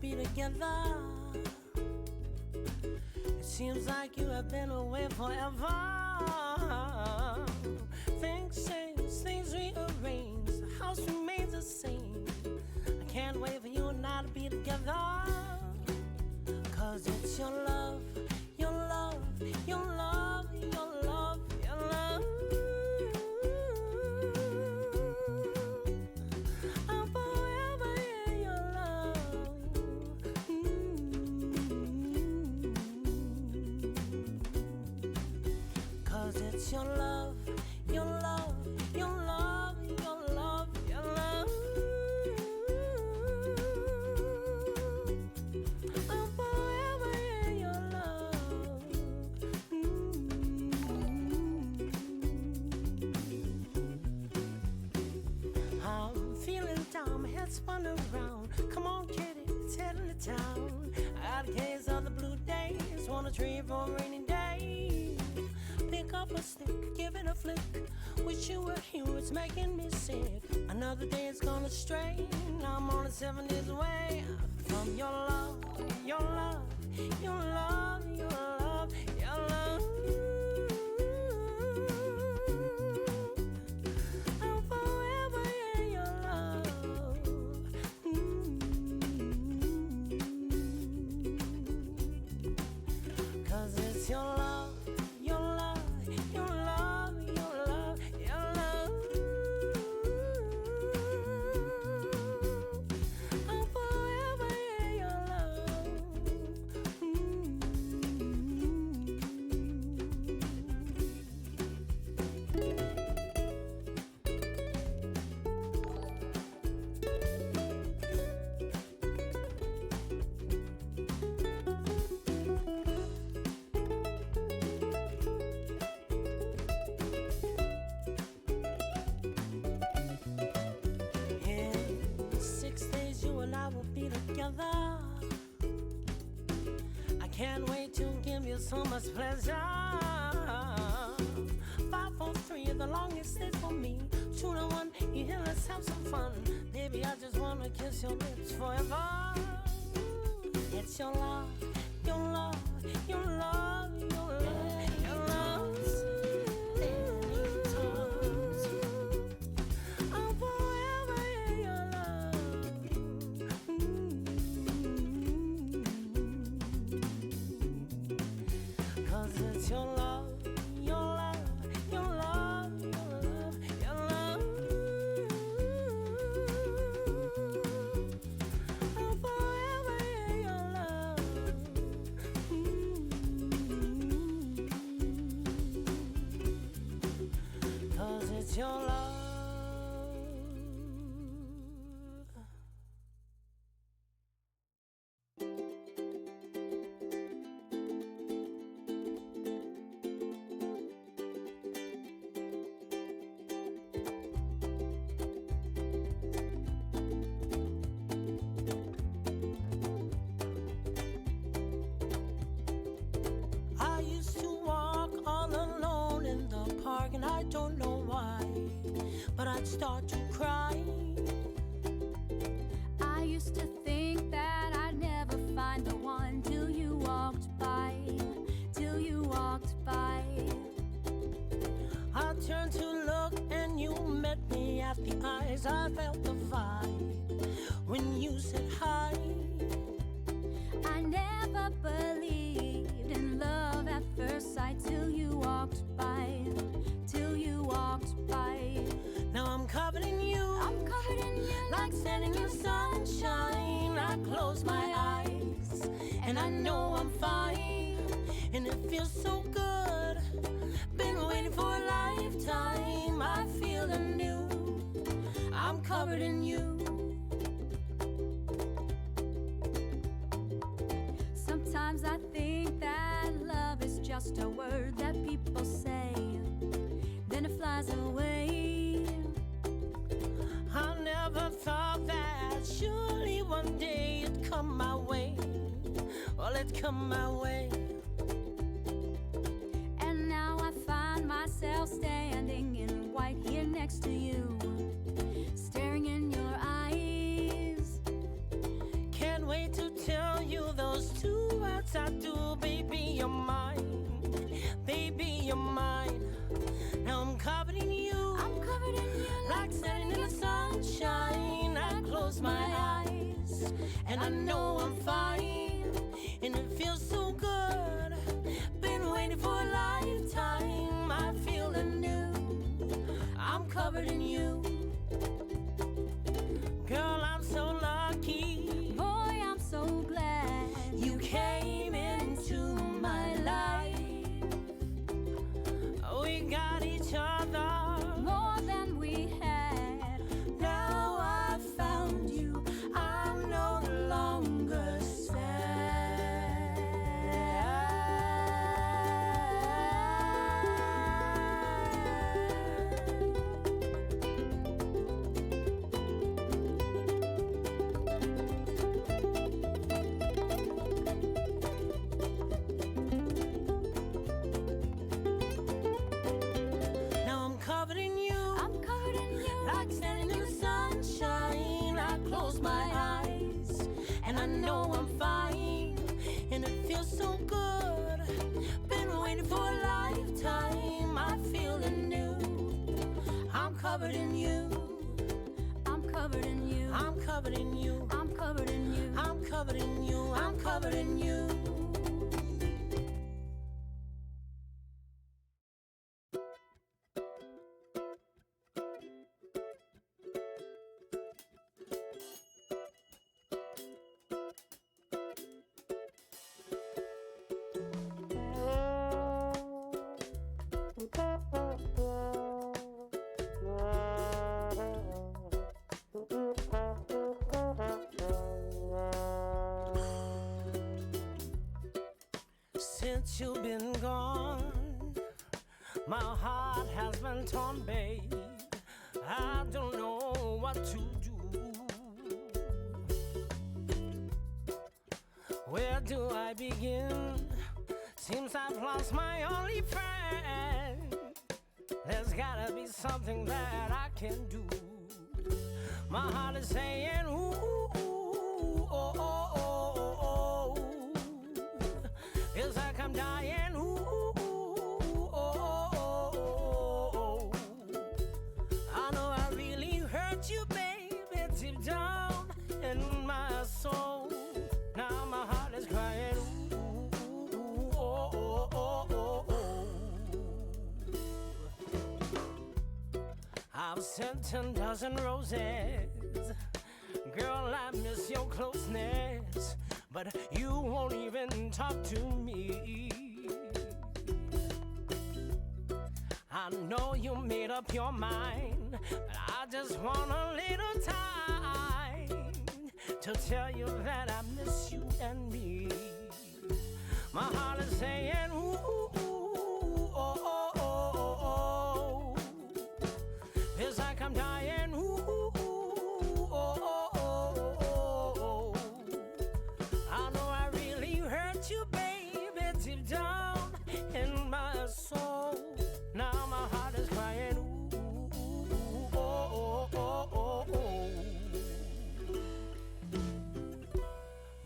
be together. It seems like you have been away forever. Things change, things rearrange, the house remains the same. I can't wait for you and I to be together. 'Cause it's your love, your love, your love, your love, your love. I'm forever in your love. Mm-hmm. 'Cause it's your love, your love, your love, your love, your love. I'm forever in your love. I'm feeling down, my head's spun around. Come on, kitty, let's head into town. I got a case of the blue days, want a tree for a rainy day. Pick up a stick, give it a flick. Wish you were here, it's making me sick. Another day is gonna stray. Now I'm only 7 days away from your love, your love, your love, your love, your love. I'm forever in your love. Mm-hmm. 'Cause it's your love. So much pleasure. 5, 4, 3, the longest day for me. 2 to 1, you here, let's have some fun. Baby, I just wanna kiss your lips forever. It's your love, your love, your love, your love, your love. I'm forever in your love. It's your love, your love, your love, your love, your love. I'm forever in your love. Mm-hmm. 'Cause it's your love. And I don't know why, but I'd start to cry. I used to think that I'd never find the one till you walked by, till you walked by. I turned to look and you met me at the eyes. I felt the vibe when you said hi. I never believed in love at first sight till you walked by. Now I'm covered in you. I'm covered in you, like standing in sunshine. I close my eyes and I know I'm fine, and it feels so good. Been waiting for a lifetime. I feel anew. I'm covered in you. Sometimes I think that love is just a word that people say, then it flies away. I never thought that surely one day it'd come my way. Well, it'd come my way. And now I find myself standing in white here next to you, staring in your eyes. Can't wait to yes I do, baby, you're mine. Baby, you're mine. Now I'm covered in you. I'm covered in you. Like standing in the sunshine. I close my eyes and I know I'm fine. And it feels so good. Been waiting for a lifetime. I feel anew. I'm covered in you. Girl, I'm so lucky. Boy, I'm so glad You came into my life. We got each other. more than we had. Now I found you. I'm no longer Now I'm covered in you. I'm covered in you. Like standing in the sunshine. I close my eyes and I know I'm fine. And it feels so good. Been waiting for a lifetime. I feel anew. I'm covered in you. I'm covered in you. I'm covered in you. I'm covered in you. I'm covered in you. I'm covered in you. Since you've been gone, my heart has been torn, babe. I don't know what to do. Where do I begin? Seems I've lost my only friend. There's gotta be something that I can do. My heart is saying, ooh, ooh, oh, oh, oh, oh, oh. Feels like I'm dying, ooh, ooh, oh, oh, oh, oh. I know I really hurt you, baby, deep down in my soul. Now my heart is crying, ooh, ooh, oh, oh, oh, oh, oh. I've sent 10 dozen roses. Girl, I miss your closeness, but you won't even talk to me. I know you made up your mind, but I just want a little time to tell you that I miss you and me. My heart is saying, ooh, ooh, oh, oh, oh, oh, oh. Feels like I'm dying, ooh, ooh, oh, oh, oh, oh, oh. I know I really hurt you, baby, deep down in my soul. Now my heart is crying, ooh, ooh, oh, oh, oh, oh, oh.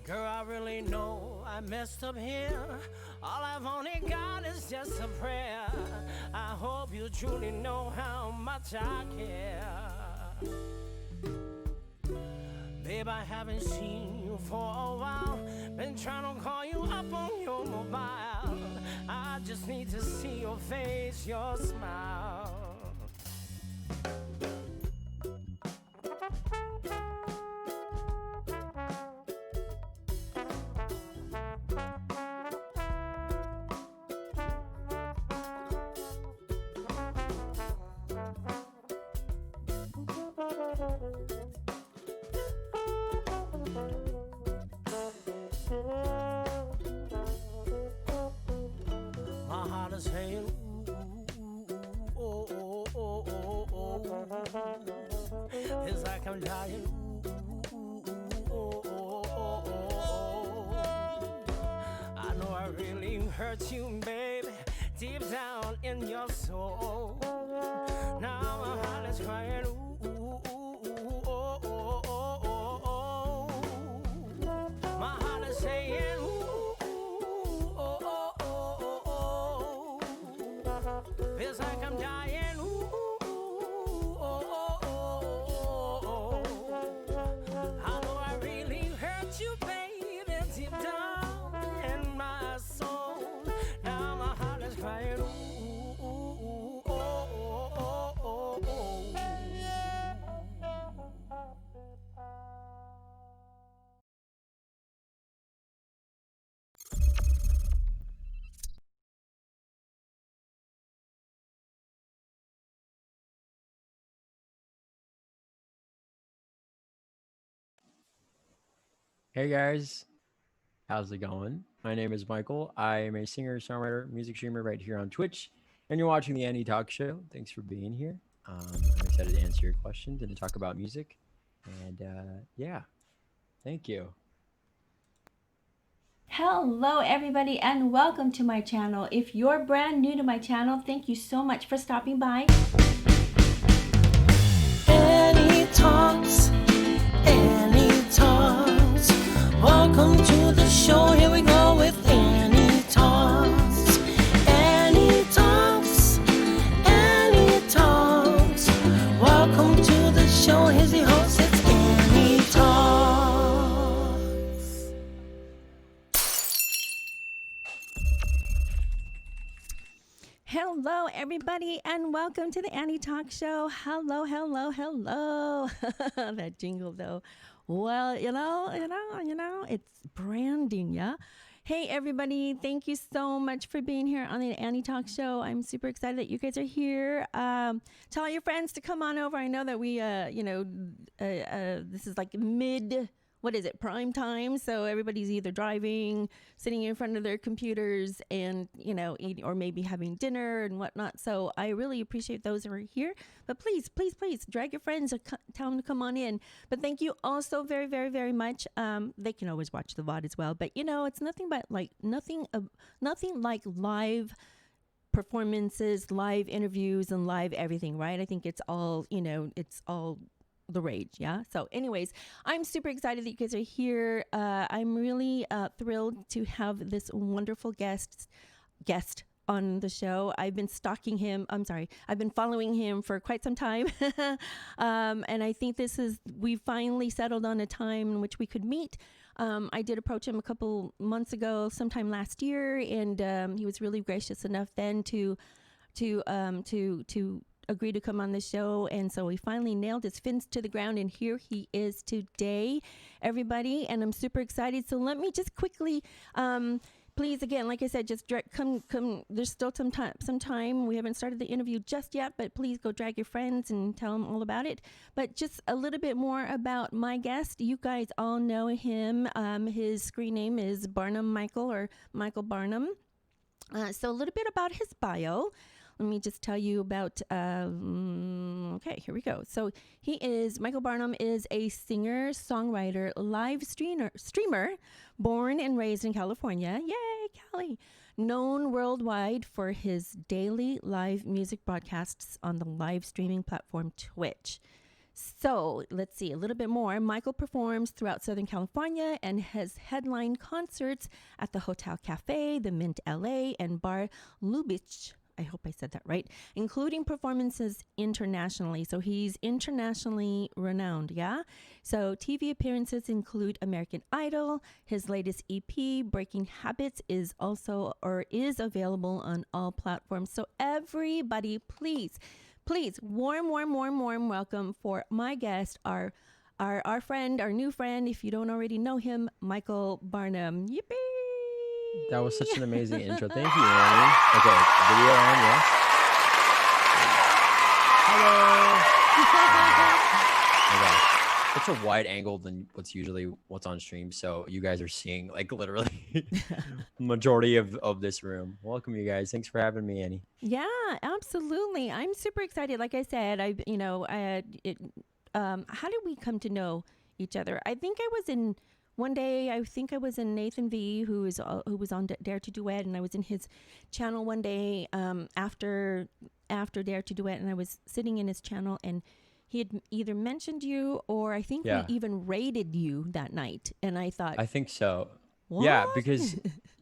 Girl, I really know I messed up here. All I've only got is just a prayer. I hope you truly know how much I care. Babe, I haven't seen you for a while. Been trying to call you up on your mobile. I just need to see your face, your smile. My heart is saying, ooh, oh, oh, oh, oh, oh. It's like I'm dying, ooh, oh, oh, oh, oh. I know I really hurt you, baby, deep down in your soul. Now my heart is crying, ooh, oh, oh, oh, oh, oh. My heart is saying, ooh, I'm dying. Ooh, oh, oh, oh. I know I really hurt you, baby, deep down in my soul. Now my heart is crying. Ooh, oh, oh, oh, oh. Hey guys, how's it going? My name is Michael. I am a singer, songwriter, music streamer right here on Twitch, and you're watching the AnnieTalks show. Thanks for being here. I'm excited to answer your questions and to talk about music. And yeah, thank you. Hello everybody and welcome to my channel. If you're brand new to my channel, thank you so much for stopping by. AnnieTalks, AnnieTalks. Welcome to the show. Here we go with AnnieTalks. AnnieTalks, AnnieTalks. Welcome to the show. Here's the host. It's AnnieTalks. Hello everybody and welcome to the AnnieTalks show. Hello, hello, hello. That jingle though. Well, you know, it's branding, yeah? Hey everybody, thank you so much for being here on the AnnieTalks show. I'm super excited that you guys are here. Tell all your friends to come on over. I know that we, this is like prime time. So everybody's either driving, sitting in front of their computers and, eating or maybe having dinner and whatnot. So I really appreciate those who are here. But please, please, please drag your friends or tell them to come on in. But thank you also very, very, very much. They can always watch the VOD as well. But, it's nothing but nothing like live performances, live interviews and live everything, right? I think it's all, it's all the rage. Yeah. So anyways, I'm super excited that you guys are here. I'm really thrilled to have this wonderful guest on the show. I've been stalking him. I've been following him for quite some time. And I think we finally settled on a time in which we could meet. I did approach him a couple months ago, sometime last year. And he was really gracious enough then to agree to come on the show. And so he finally nailed his fins to the ground, and here he is today, everybody. And I'm super excited. So let me just quickly, please, again, like I said, just come. There's still some time. We haven't started the interview just yet, but please go drag your friends and tell them all about it. But just a little bit more about my guest. You guys all know him. His screen name is Barnum Michael, or Michael Barnum. So a little bit about his bio. Let me just tell you about, okay, here we go. So Michael Barnum is a singer, songwriter, live streamer, born and raised in California. Yay, Cali. Known worldwide for his daily live music broadcasts on the live streaming platform Twitch. So let's see a little bit more. Michael performs throughout Southern California and has headlined concerts at the Hotel Café, the Mint LA, and Bar Lubitsch. I hope I said that right, including performances internationally. So he's internationally renowned, yeah? So TV appearances include American Idol. His latest EP, Breaking Habits, is available on all platforms. So everybody, please, warm welcome for my guest, our friend, our new friend, if you don't already know him, Michael Barnum. Yippee! That was such an amazing intro. Thank you, Annie. Okay, video on, yes. Hello. Okay. It's a wide angle than what's on stream, so you guys are seeing like literally majority of this room. Welcome, you guys. Thanks for having me, Annie. Yeah, absolutely. I'm super excited. Like I said, how did we come to know each other? One day, I think I was in Nathan V, who was on Dare to Duet, and I was in his channel one day after Dare to Duet, and I was sitting in his channel, and he had either mentioned you or I think we even rated you that night, and I thought, I think so. What? Yeah, because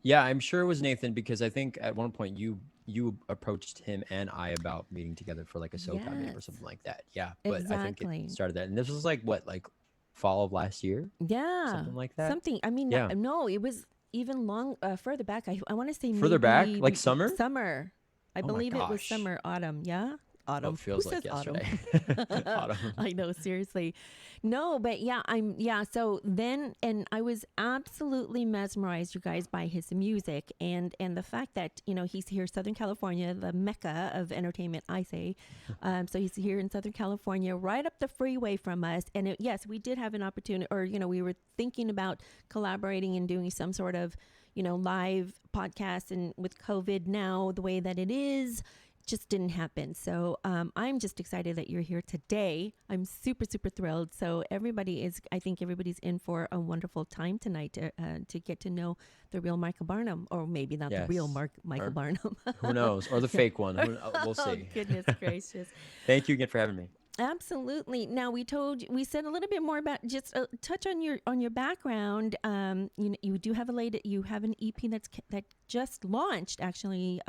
I'm sure it was Nathan, because I think at one point you you approached him and I about meeting together for like a SoCal meeting or Yes, something like that. Yeah, but I think it exactly. started that, and this was like what, like fall of last year, Yeah, something like that. something. I mean, Yeah, no, it was even long further back. I want to say further back, maybe like summer. summer. I Oh my believe it was gosh. summer, autumn. Yeah, Oh, it autumn. Who feels like says autumn? yesterday. Autumn. I know, seriously. No, but yeah, yeah. So then, and I was absolutely mesmerized, you guys, by his music and the fact that he's here, Southern California, the mecca of entertainment, I say. So he's here in Southern California, right up the freeway from us. And yes, we did have an opportunity, or we were thinking about collaborating and doing some sort of live podcast. And with COVID now, the way that it is, just didn't happen. So I'm just excited that you're here today. I'm super, super thrilled. So I think everybody's in for a wonderful time tonight to get to know the real Michael Barnum, or maybe not the real Yes. Michael Or Barnum. who knows? Or the fake one. We'll Oh, see. goodness gracious. Thank you again for having me. Absolutely. Now we said a little bit more about, just touch on your background. You do have you have an EP that just launched actually.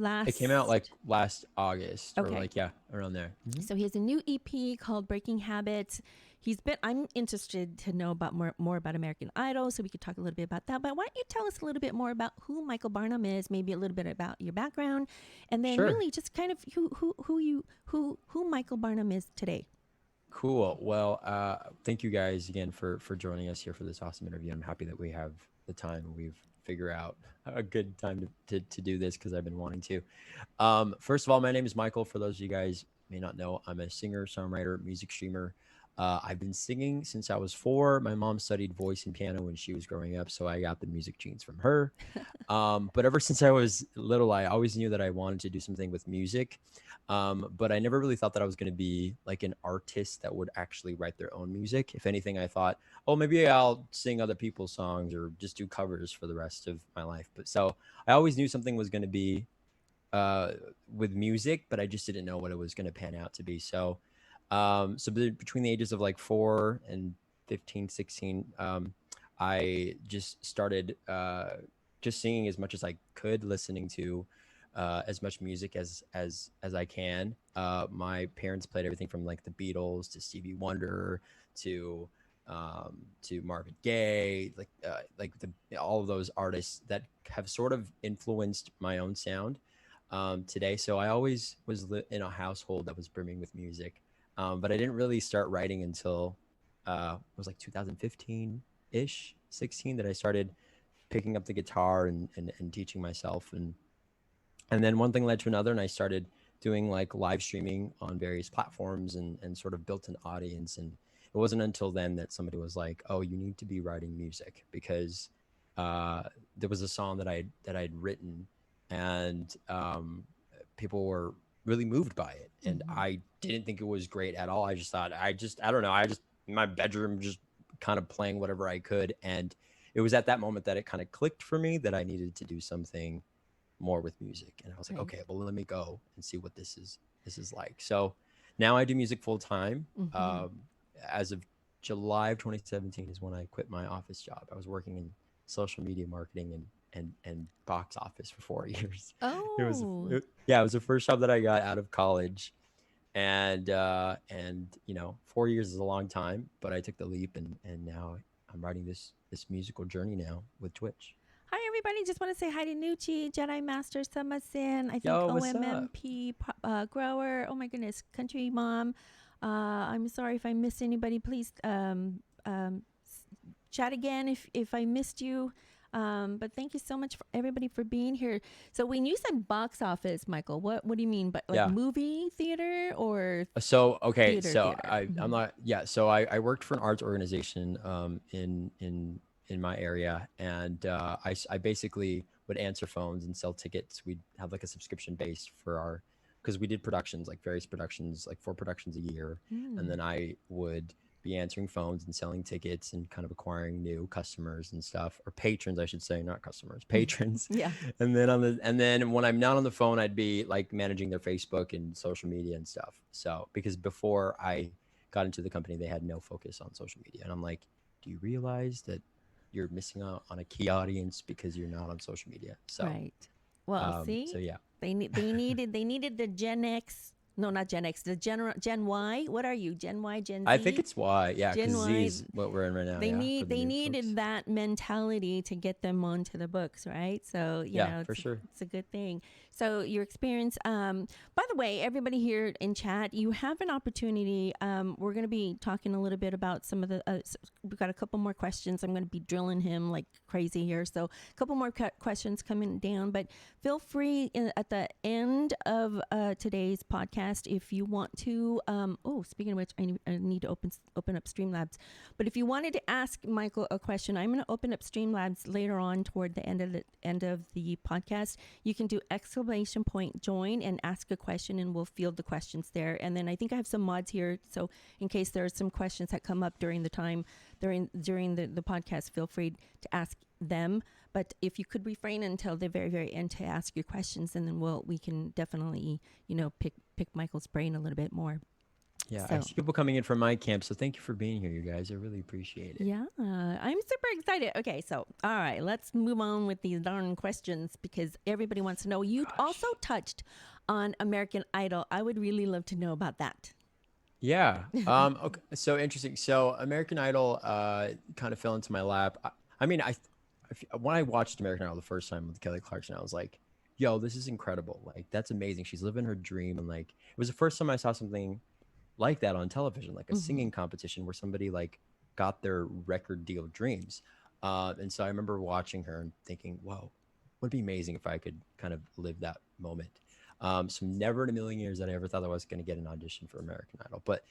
It came out Last like last August or Okay. like, yeah, around there. Mhm. So he has a new EP called Breaking Habits. I'm interested to know about more about American Idol, so we could talk a little bit about that. But why don't you tell us a little bit more about who Michael Barnum is, maybe a little bit about your background, and then Sure. really just kind of who Michael Barnum is today. Cool. Well, thank you guys again for joining us here for this awesome interview. I'm happy that we have the time. We've figured out a good time to do this because I've been wanting to. First of all, my name is Michael. For those of you guys may not know, I'm a singer, songwriter, music streamer. I've been singing since I was 4. My mom studied voice and piano when she was growing up, so I got the music genes from her. But ever since I was little, I always knew that I wanted to do something with music. But I never really thought that I was going to be like an artist that would actually write their own music. If anything, I thought, oh, maybe I'll sing other people's songs or just do covers for the rest of my life. But so I always knew something was going to be uh, with music, but I just didn't know what it was going to pan out to be. So between the ages of like 4 and 15, 16, I just started just singing as much as I could, listening to as much music as I can. My parents played everything from like the Beatles to Stevie Wonder to Marvin Gaye, like all of those artists that have sort of influenced my own sound today. So I always was in a household that was brimming with music, but I didn't really start writing until it was like 2015 ish, 16, that I started picking up the guitar and teaching myself, and then one thing led to another, and I started doing like live streaming on various platforms and sort of built an audience. And it wasn't until then that somebody was like, oh, you need to be writing music, because there was a song that I'd written, and people were really moved by it, and Mm-hmm. I didn't think it was great at all. I just thought, I don't know, I just in my bedroom just kind of playing whatever I could. And it was at that moment that it kind of clicked for me that I needed to do something more with music. And I was like, Right. okay, well, let me go and see what this is like. So now I do music full time. Mm-hmm. As of July of 2017 is when I quit my office job. I was working in social media marketing and box office for 4 years. Oh, Yeah, it was the first job that I got out of college. And 4 years is a long time, but I took the leap, and now I'm writing this musical journey now with Twitch. hi everybody! Just want to say hi to Nucci, Jedi Master Summasin. I think Yo, what's up? OMMP Grower. Oh my goodness, Country Mom. I'm sorry if I missed anybody. Please chat again if I missed you. But thank you so much for everybody for being here. So when you said box office, Michael, what do you mean? But like Yeah. movie theater or So okay, theater? so Theater. I'm Mhm. not, yeah. So I worked for an arts organization in my area, and I basically would answer phones and sell tickets. We'd have like a subscription base for our, because we did productions, like various productions, like 4 productions a year, and Mm. then I would be answering phones and selling tickets and kind of acquiring new customers and stuff, or patrons, I should say, not customers, patrons. Yeah. And then when I'm not on the phone, I'd be like managing their Facebook and social media and stuff. So because before I got into the company, they had no focus on social media, and I'm like, do you realize that you're missing out on a key audience because you're not on social media? So Right. Well, see, So yeah, they needed the Gen X. No, not Gen X. The Gen Y. What are you? Gen Y, Gen I think Z? it's Y. Yeah, Gen because Z Y. is what we're in right now. Yeah, for the They new folks. needed that mentality to get them onto the books, right? So Yeah, for sure. it's a good thing. So your experience. By the way, everybody here in chat, you have an opportunity. We're going to be talking a little bit about some of the. We've got a couple more questions. I'm going to be drilling him like crazy here. So a couple more questions coming down, but feel free at the end of today's podcast if you want to. Speaking of which, I need to open up Streamlabs. But if you wanted to ask Michael a question, I'm going to open up Streamlabs later on toward the end of the podcast. You can do !join and ask a question, and we'll field the questions there. And then I think I have some mods here, so in case there are some questions that come up during the podcast, feel free to ask them. But if you could refrain until the very, very end to ask your questions, and then we can definitely pick Michael's brain a little bit more. Yeah, So. I see people coming in from my camp, so thank you for being here, you guys. I really appreciate it. Yeah, I'm super excited. Okay, so all right, let's move on with these darn questions because everybody wants to know. You also touched on American Idol. I would really love to know about that. Yeah. Okay. So interesting. So American Idol kind of fell into my lap. I mean, when I watched American Idol the first time with Kelly Clarkson, I was like, "Yo, this is incredible! Like, that's amazing. She's living her dream." And like, it was the first time I saw something like that on television, like a singing competition where somebody like got their record deal dreams. And so I remember watching her and thinking, "Whoa, would be amazing if I could kind of live that moment." So never in a million years that I ever thought I was going to get an audition for American Idol. But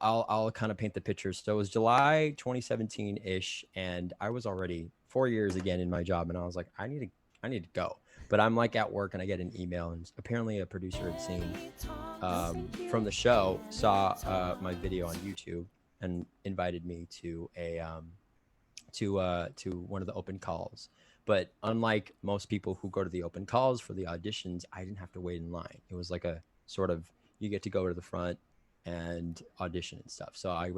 I'll kind of paint the picture. So it was July 2017 ish, and I was already 4 years again in my job, and I was like, I need to go. But I'm like at work, and I get an email, and apparently a producer had seen from the show, saw my video on YouTube, and invited me to one of the open calls. But unlike most people who go to the open calls for the auditions, I didn't have to wait in line. It was like a sort of, you get to go to the front and audition and stuff. So I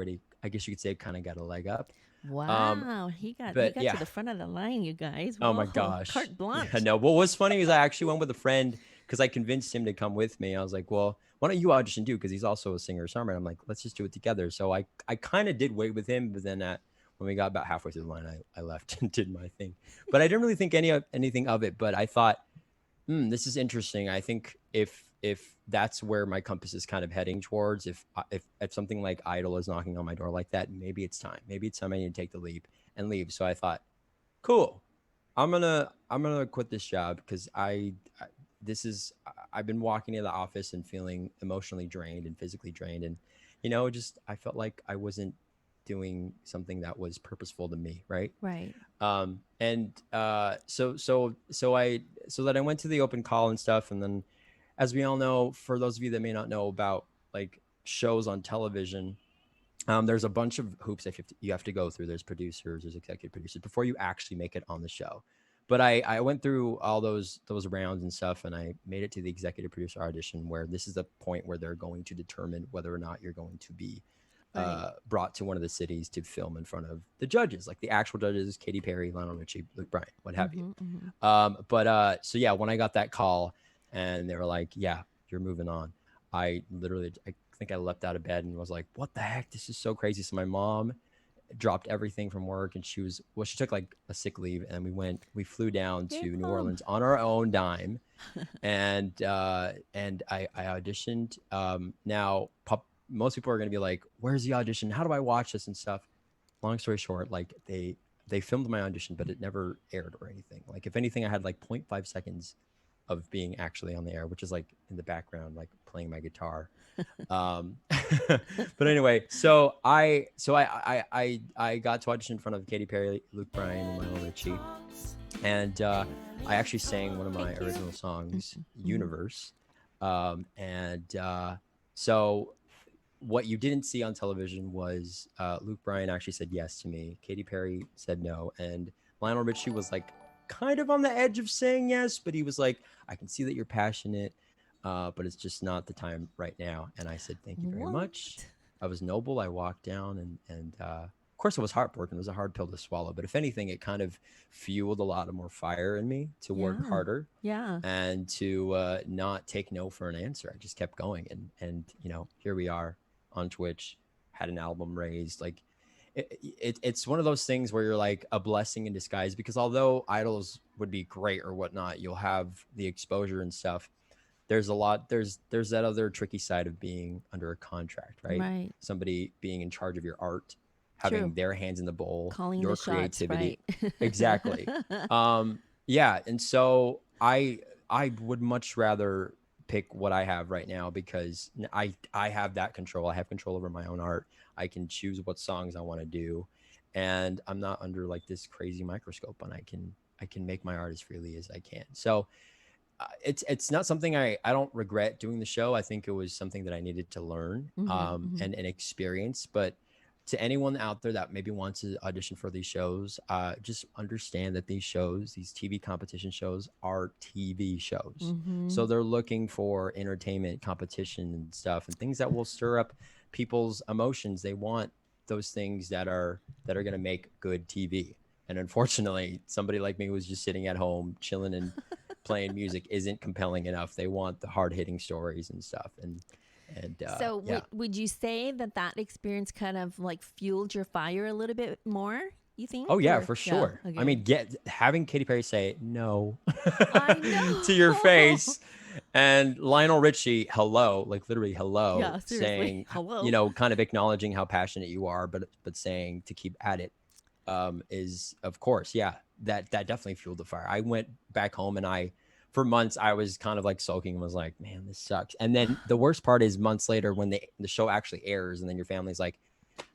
guess you could say, kind of got a leg up. Wow, he got to the front of the line, you guys. Oh my Whoa, gosh. carte blanche. Yeah, no, what was funny is I actually went with a friend because I convinced him to come with me. I was like, well, why don't you audition too? Because he's also a singer-songwriter. I'm like, let's just do it together. So I kind of did wait with him, but then when we got about halfway through the line, I left and did my thing. But I didn't really think anything of it. But I thought, this is interesting. I think if that's where my compass is kind of heading towards, if something like Idol is knocking on my door like that, maybe it's time. Maybe it's time I need to take the leap and leave. So I thought, cool, I'm gonna quit this job because I've been walking in the office and feeling emotionally drained and physically drained, and I felt like I wasn't doing something that was purposeful to me, right? Right. So that I went to the open call and stuff, and then, as we all know, for those of you that may not know about like shows on television, there's a bunch of hoops that you have to go through. There's producers, there's executive producers before you actually make it on the show. But I went through all those rounds and stuff, and I made it to the executive producer audition, where this is the point where they're going to determine whether or not you're going to be brought to one of the cities to film in front of the judges, like the actual judges, Katy Perry, Lionel Richie, Luke Bryan, what have you. So yeah, when I got that call and they were like, yeah, you're moving on, I think I leapt out of bed and was like, what the heck? This is so crazy. So my mom dropped everything from work, and she took like a sick leave, and we flew down to New Orleans on our own dime. and I auditioned. Now most people are going to be like, where's the audition? How do I watch this and stuff? Long story short, like they filmed my audition, but it never aired or anything. Like, if anything, I had like 0.5 seconds of being actually on the air, which is like in the background, like playing my guitar. But anyway, so I got to audition in front of Katy Perry, Luke Bryan, and Lionel Richie. And I actually sang one of my original songs, Universe. So what you didn't see on television was Luke Bryan actually said yes to me. Katy Perry said no. And Lionel Richie was like kind of on the edge of saying yes, but he was like, I can see that you're passionate, but it's just not the time right now. And I said, thank you very much. I was noble. I walked down and course, it was heartbroken. It was a hard pill to swallow. But if anything, it kind of fueled a lot of more fire in me to work Yeah. harder Yeah. and to not take no for an answer. I just kept going, and here we are on Twitch, had an album raised. Like it's one of those things where you're like a blessing in disguise, because although idols would be great or whatnot, you'll have the exposure and stuff. There's that other tricky side of being under a contract, right? Right. Somebody being in charge of your art, having True. their hands in the bowl, Calling your the shots, creativity. right? Exactly. Yeah, and so I would much rather pick what I have right now, because I have that control. I have control over my own art. I can choose what songs I want to do, and I'm not under like this crazy microscope, and I can make my art as freely as I can. So it's not something I don't regret doing the show. I think it was something that I needed to learn and experience. But to anyone out there that maybe wants to audition for these shows, just understand that these shows, these TV competition shows, are TV shows. So they're looking for entertainment, competition, and stuff, and things that will stir up people's emotions. They want those things that are going to make good TV. And unfortunately, somebody like me who's just sitting at home, chilling and playing music isn't compelling enough. They want the hard-hitting stories and stuff. And So yeah. would you say that experience kind of like fueled your fire a little bit more, you think? Oh yeah, Or- for sure. okay. I mean, having Katy Perry say no I know. to your face, and Lionel Richie, hello, like literally hello, Yeah, seriously. saying, Hello. kind of acknowledging how passionate you are, but saying to keep at it, is, of course, yeah, that definitely fueled the fire. I went back home, and for months I was kind of like sulking and was like, man, this sucks. And then the worst part is months later when the show actually airs, and then your family's like,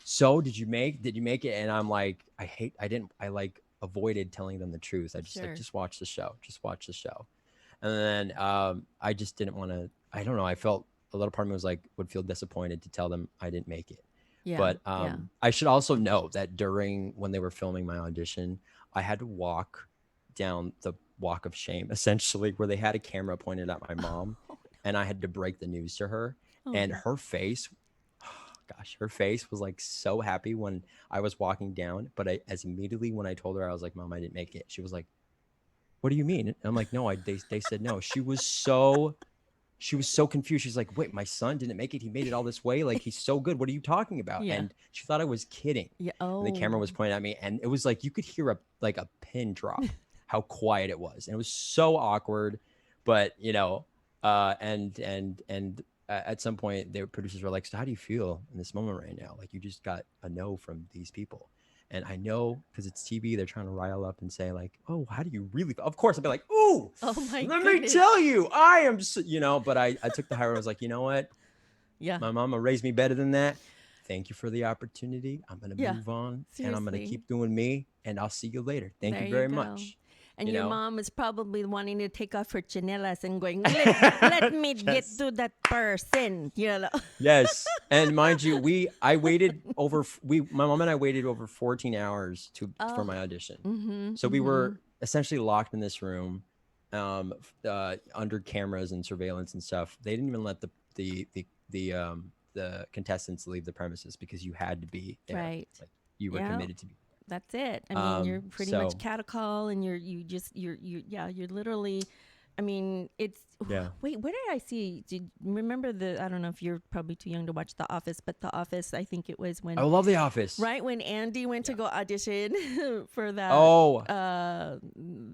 so did you make it? And I'm like, I like avoided telling them the truth. I just Sure. like, just watch the show. And then I just didn't want to, I don't know, I felt a little part of me was like, would feel disappointed to tell them I didn't make it. Yeah. But yeah. I should also note that when they were filming my audition, I had to walk down the walk of shame, essentially, where they had a camera pointed at my mom, and I had to break the news to her. And her face, her face was like so happy when I was walking down. But as immediately when I told her, I was like, Mom, I didn't make it, she was like, what do you mean? And I'm like, no, they said no. She was so confused. She's like, wait, my son didn't make it? He made it all this way? Like, he's so good. What are you talking about? Yeah. And she thought I was kidding. Yeah. And the camera was pointing at me, and it was like you could hear a pin drop, how quiet it was. And it was so awkward. But, at some point, the producers were like, so how do you feel in this moment right now? Like, you just got a no from these people. And I know, because it's TV, they're trying to rile up and say like, oh, how do you really feel? Of course, I'd be like, ooh, Oh my let goodness. me tell you, I am, but I took the high road. I was like, you know what? Yeah. My mama raised me better than that. Thank you for the opportunity. I'm going to Yeah. move on, and I'm going to Seriously. keep doing me, and I'll see you later. Thank There you you very go. much. And you your know? mom is probably wanting to take off her chinelas and going, let me get to that person, Yes. And mind you, my mom and I waited over 14 hours for my audition. So we were essentially locked in this room, under cameras and surveillance and stuff. They didn't even let the contestants leave the premises, because you had to be there. Right. Like, you were Yeah. committed to be. That's it. I mean, you're pretty much so- catacall, and you're literally, I mean, it's, Yeah. wait, where did I see, remember I don't know if you're probably too young to watch The Office, but The Office, I think it was when, I love The Office. right when Andy went to go audition for that, Oh.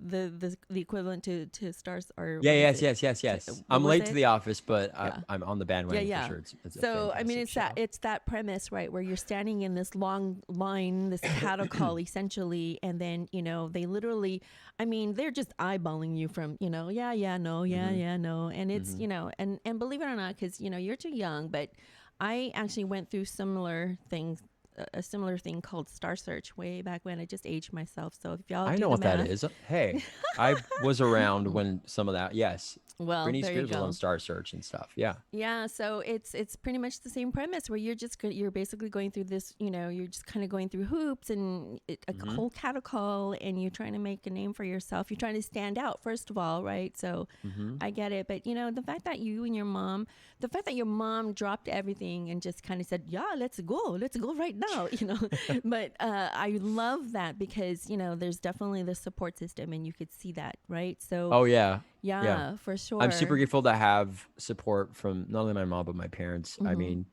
the equivalent to Stars, or Yeah, what is yes. what I'm was late it? to The Office, but Yeah. I'm on the bandwagon Yeah. for sure. It's a So I mean, fantastic it's that premise, right, where you're standing in this long line, this catacall essentially, and then they literally, I mean, they're just eyeballing you from no, and it's and believe it or not, because you're too young, but I actually went through similar things. A similar thing called Star Search way back when. I just aged myself. So if y'all I do know the what that math- is. Hey, I was around when some of that. Yes. Well, Britney there you Spears was go. on Star Search and stuff. Yeah. Yeah, so it's pretty much the same premise where you're basically going through this, you're just kind of going through hoops and a Hmm. whole catacall, and you're trying to make a name for yourself. You're trying to stand out, first of all, right? So Hmm. I get it, but the fact that the fact that your mom dropped everything and just kind of said, "Yeah, let's go right now," But I love that because there's definitely the support system, and you could see that, right? So Oh yeah. Yeah. yeah, for sure. I'm super grateful to have support from not only my mom but my parents. I Mhm. mean,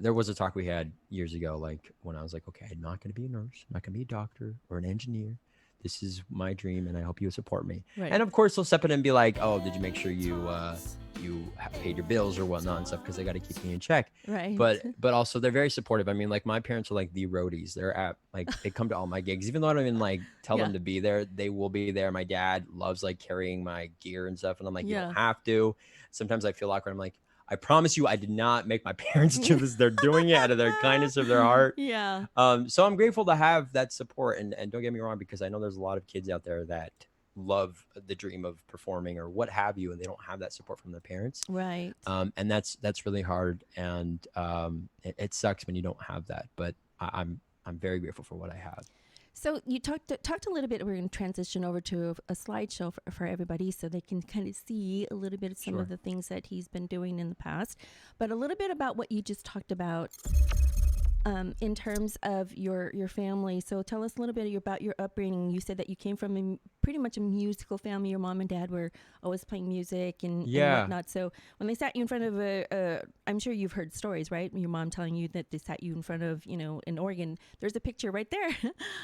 there was a talk we had years ago, like when I was like, okay, I'm not going to be a nurse, I'm not going to be a doctor or an engineer. This is my dream, and I hope you support me. Right. And of course, they'll step in and be like, "Oh, did you make sure you paid your bills or whatnot and stuff?" Because they got to keep me in check. Right. But also they're very supportive. I mean, like my parents are like the roadies. They're at like they come to all my gigs, even though I don't even like tell Yeah. them to be there. They will be there. My dad loves like carrying my gear and stuff, and I'm like, you Yeah. don't have to. Sometimes I feel awkward. I'm like, I promise you, I did not make my parents do this. They're doing it out of their kindness of their heart. Yeah. So I'm grateful to have that support. And don't get me wrong, because I know there's a lot of kids out there that love the dream of performing or what have you, and they don't have that support from their parents. Right. And that's really hard. And it sucks when you don't have that. But I'm very grateful for what I have. So you talked a little bit. We're going to transition over to a slideshow for everybody, so they can kind of see a little bit of some Sure. of the things that he's been doing in the past, but a little bit about what you just talked about in terms of your family. So tell us a little bit about your upbringing. You said that you came from pretty much a musical family. Your mom and dad were always playing music and whatnot. So when they sat you in front of I'm sure you've heard stories, right? Your mom telling you that they sat you in front of, an organ. There's a picture right there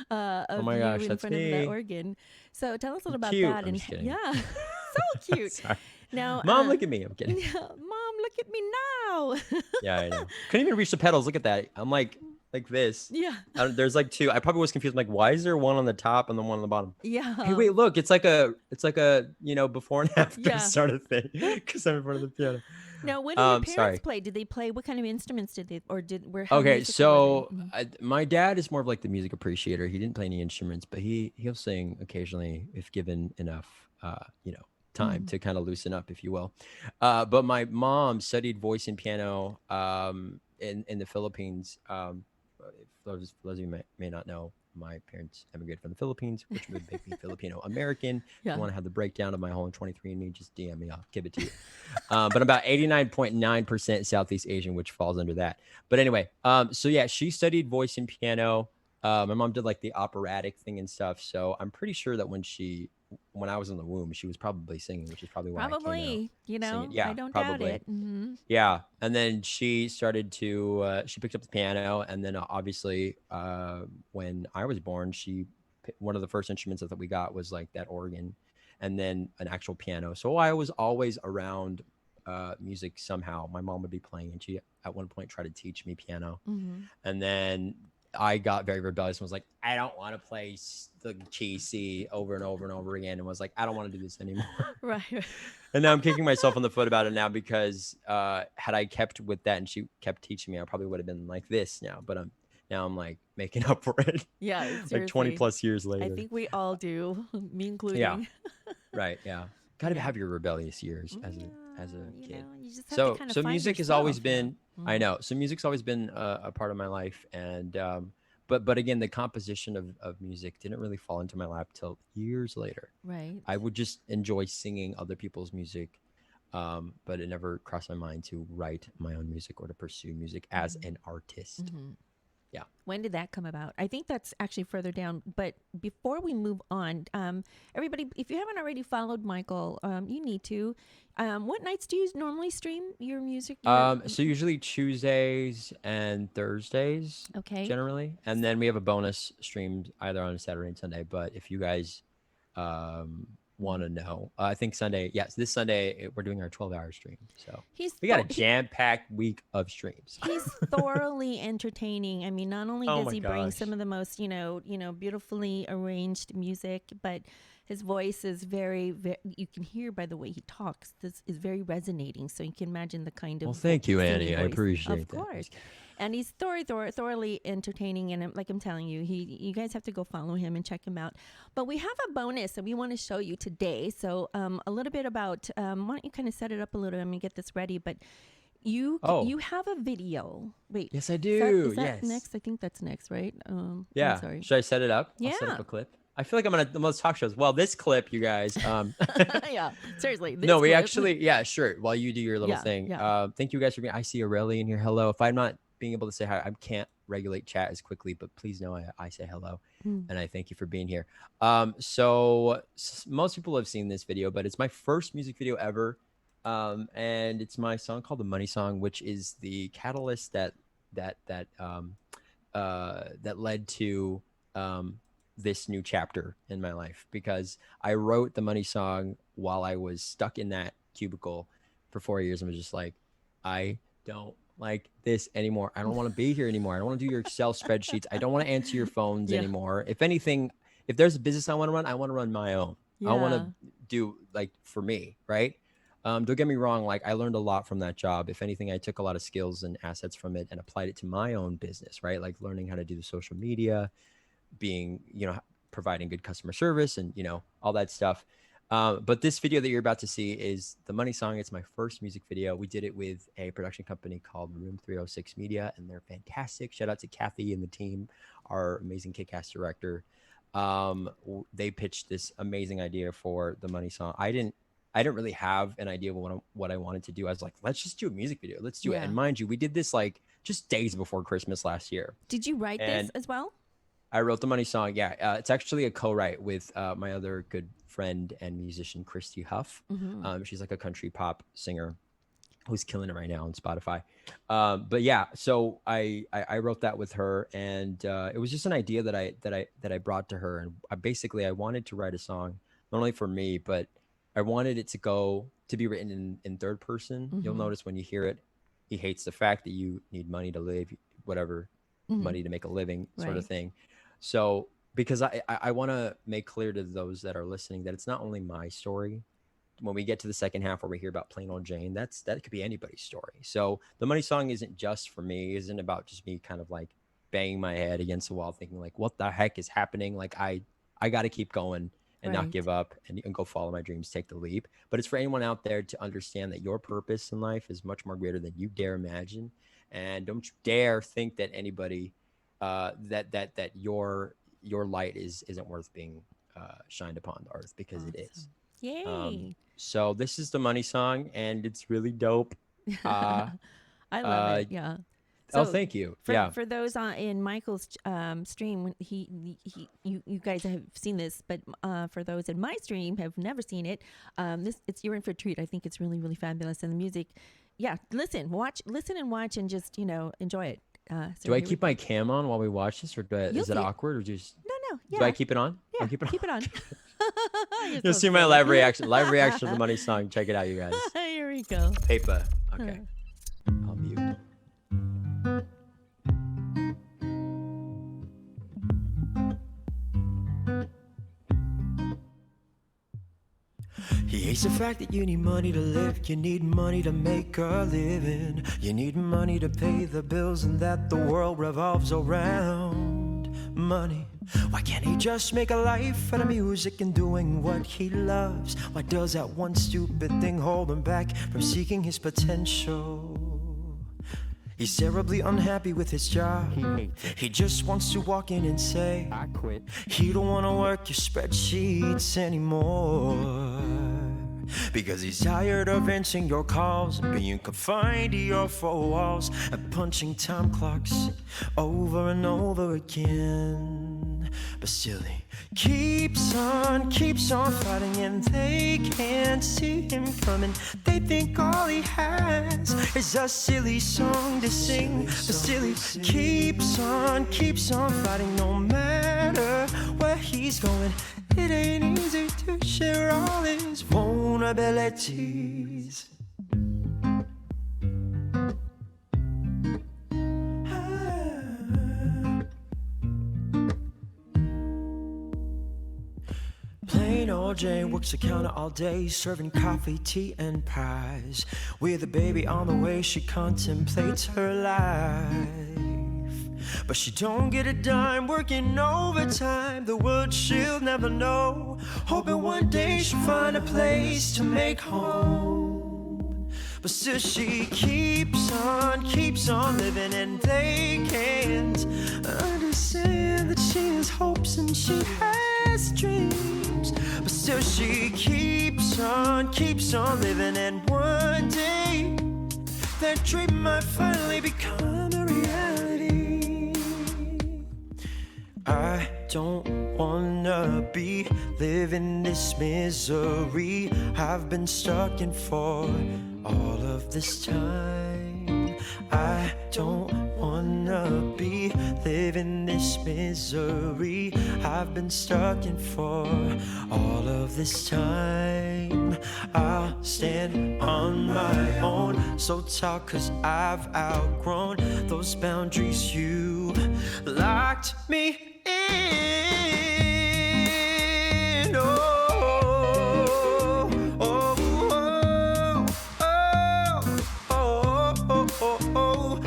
of Oh my you gosh, in that's front of me. the organ. So tell us a little about Cute. that. I'm just kidding. Yeah, so cute. Sorry. Now, Mom, look at me. I'm kidding. Mom, look at me now. Yeah, I know. Couldn't even reach the pedals. Look at that. I'm like this. Yeah. There's like two. I probably was confused. I'm like, why is there one on the top and the one on the bottom? Yeah. Hey, wait, look. It's like a before and after Yeah. sort of thing. Because I'm in front of the piano. Now, what did your parents Sorry. play? Did they play? What kind of instruments did they, or how Okay, musical so were they? my dad is more of like the music appreciator. He didn't play any instruments, but he'll sing occasionally if given enough, time to kind of loosen up, if you will. But my mom studied voice and piano in the Philippines. For those of you may not know, my parents immigrated from the Philippines, which would make me Filipino American. Yeah. If you want to have the breakdown of my whole 23andMe, just DM me. I'll give it to you. But about 89.9% Southeast Asian, which falls under that. But anyway, so yeah, she studied voice and piano. My mom did like the operatic thing and stuff. So I'm pretty sure that when I was in the womb, she was probably singing, which is probably why I came out Probably, singing. Yeah, I don't probably. doubt it. Mm-hmm. Yeah, and then she started to she picked up the piano, and then obviously when I was born, one of the first instruments that we got was like that organ, and then an actual piano. So I was always around music somehow. My mom would be playing, and she at one point tried to teach me piano, and then I got very rebellious and was like, I don't want to play the key C over and over and over again, and was like, I don't want to do this anymore. Right. And now I'm kicking myself on the foot about it now, because had I kept with that and she kept teaching me, I probably would have been like this now. But I'm like making up for it. Yeah. Like Seriously. 20 plus years later. I think we all do, me including. Yeah. Right. Yeah. Got to have your rebellious years as a kid. You just have to kind of So find music has yourself, always yeah. been, I know. So music's always been a part of my life. And, but again, the composition of music didn't really fall into my lap till years later. Right. I would just enjoy singing other people's music. But it never crossed my mind to write my own music or to pursue music as an artist. Yeah. When did that come about? I think that's actually further down. But before we move on, everybody, if you haven't already followed Michael, you need to. What nights do you normally stream your music? So usually Tuesdays and Thursdays, Okay. generally, and then we have a bonus streamed either on Saturday and Sunday. But if you guys want to know, I think Sunday, yes, this Sunday we're doing our 12-hour stream. So we got a jam-packed week of streams. He's thoroughly entertaining. I mean, not only Oh does my he bring gosh. some of the most, beautifully arranged music, but his voice is very, you can hear by the way he talks. This is very resonating. So you can imagine the kind of. Well, thank you, singing Annie. I voice. appreciate Of that. course. And he's thoroughly entertaining. And like I'm telling you, you guys have to go follow him and check him out. But we have a bonus that we want to show you today. So a little bit about, why don't you kind of set it up a little? Let me get this ready. But you have a video. Wait. Yes, I do. Is that yes. next? I think that's next, right? Yeah. I'm sorry. Should I set it up? Yeah. I'll set up a clip. I feel like I'm on the most talk shows. Well, this clip, you guys. Yeah, seriously. No, we clip. actually, yeah, sure. While you do your little thing. Yeah. Thank you guys for being. I see Aurelie in here. Hello. If I'm not being able to say hi, I can't regulate chat as quickly, but please know I say hello. And I thank you for being here. So most people have seen this video, but it's my first music video ever. And it's my song called The Money Song, which is the catalyst that led to this new chapter in my life, because I wrote The Money Song while I was stuck in that cubicle for 4 years and was just like, I don't like this anymore. I don't want to be here anymore. I don't want to do your Excel spreadsheets. I don't want to answer your phones anymore. If anything, if there's a business I want to run my own. I want to do like for me, right? Don't get me wrong. Like I learned a lot from that job. If anything, I took a lot of skills and assets from it and applied it to my own business, right? Like learning how to do the social media, being, providing good customer service and, all that stuff. But this video that you're about to see is The Money Song. It's my first music video. We did it with a production company called Room 306 Media, and they're fantastic. Shout out to Café and the team, our amazing kick-ass director. They pitched this amazing idea for The Money Song. I didn't really have an idea of what I wanted to do. I was like, let's just do a music video. Let's do it. And mind you, we did this like just days before Christmas last year. Did you write this as well? I wrote The Money Song. Yeah. It's actually a co-write with my other good friend and musician, Christy Huff. She's like a country pop singer who's killing it right now on Spotify. But yeah, so I wrote that with her, and it was just an idea that I brought to her. And I wanted to write a song, not only for me, but I wanted it to be written in third person. You'll notice when you hear it, he hates the fact that you need money to live, whatever, money to make a living sort of thing. So because I want to make clear to those that are listening that it's not only my story. When we get to the second half where we hear about plain old Jane, that could be anybody's story. So The Money Song isn't just for me, isn't about just me kind of like banging my head against the wall thinking like, what the heck is happening? Like I got to keep going and not give up and go follow my dreams, take the leap. But it's for anyone out there to understand that your purpose in life is much more greater than you dare imagine. And don't you dare think that anybody that your light isn't worth being shined upon the earth, because it is. Yay. So this is The Money Song, and it's really dope. I love it. Yeah. So, thank you. For those in Michael's stream, you guys have seen this, but for those in my stream have never seen it, you're in for a treat. I think it's really, really fabulous, and the music. Yeah, listen and watch, and just enjoy it. Do I keep my cam on while we watch this, or is it awkward, or just no? Yeah. Do I keep it on? Yeah, keep it on. You'll see my live reaction to The Money Song. Check it out, you guys. Here we go. Paper. Okay. I'll mute. He hates the fact that you need money to live. You need money to make a living. You need money to pay the bills, and that the world revolves around money. Why can't he just make a life out of music and doing what he loves? Why does that one stupid thing hold him back from seeking his potential? He's terribly unhappy with his job. He just wants to walk in and say, I quit. He don't want to work your spreadsheets anymore, because he's tired of answering your calls and being confined to your four walls and punching time clocks over and over again. But still he keeps on fighting, and they can't see him coming. They think all he has is a silly song to sing. But still he keeps on fighting, no matter where he's going. It ain't easy to share all his vulnerabilities. Plain old Jane works the counter all day, serving coffee, tea, and pies. With a baby on the way, she contemplates her life. But she don't get a dime working overtime. The world she'll never know, hoping one day she'll find a place to make home. But still she keeps on living, and they can't understand that she has hopes and she has dreams. But still she keeps on living, and one day that dream might finally become a reality. I don't wanna be living this misery I've been stuck in for all of this time. I don't wanna be living this misery I've been stuck in for all of this time. I'll stand on my own so tall, 'cause I've outgrown those boundaries you locked me in.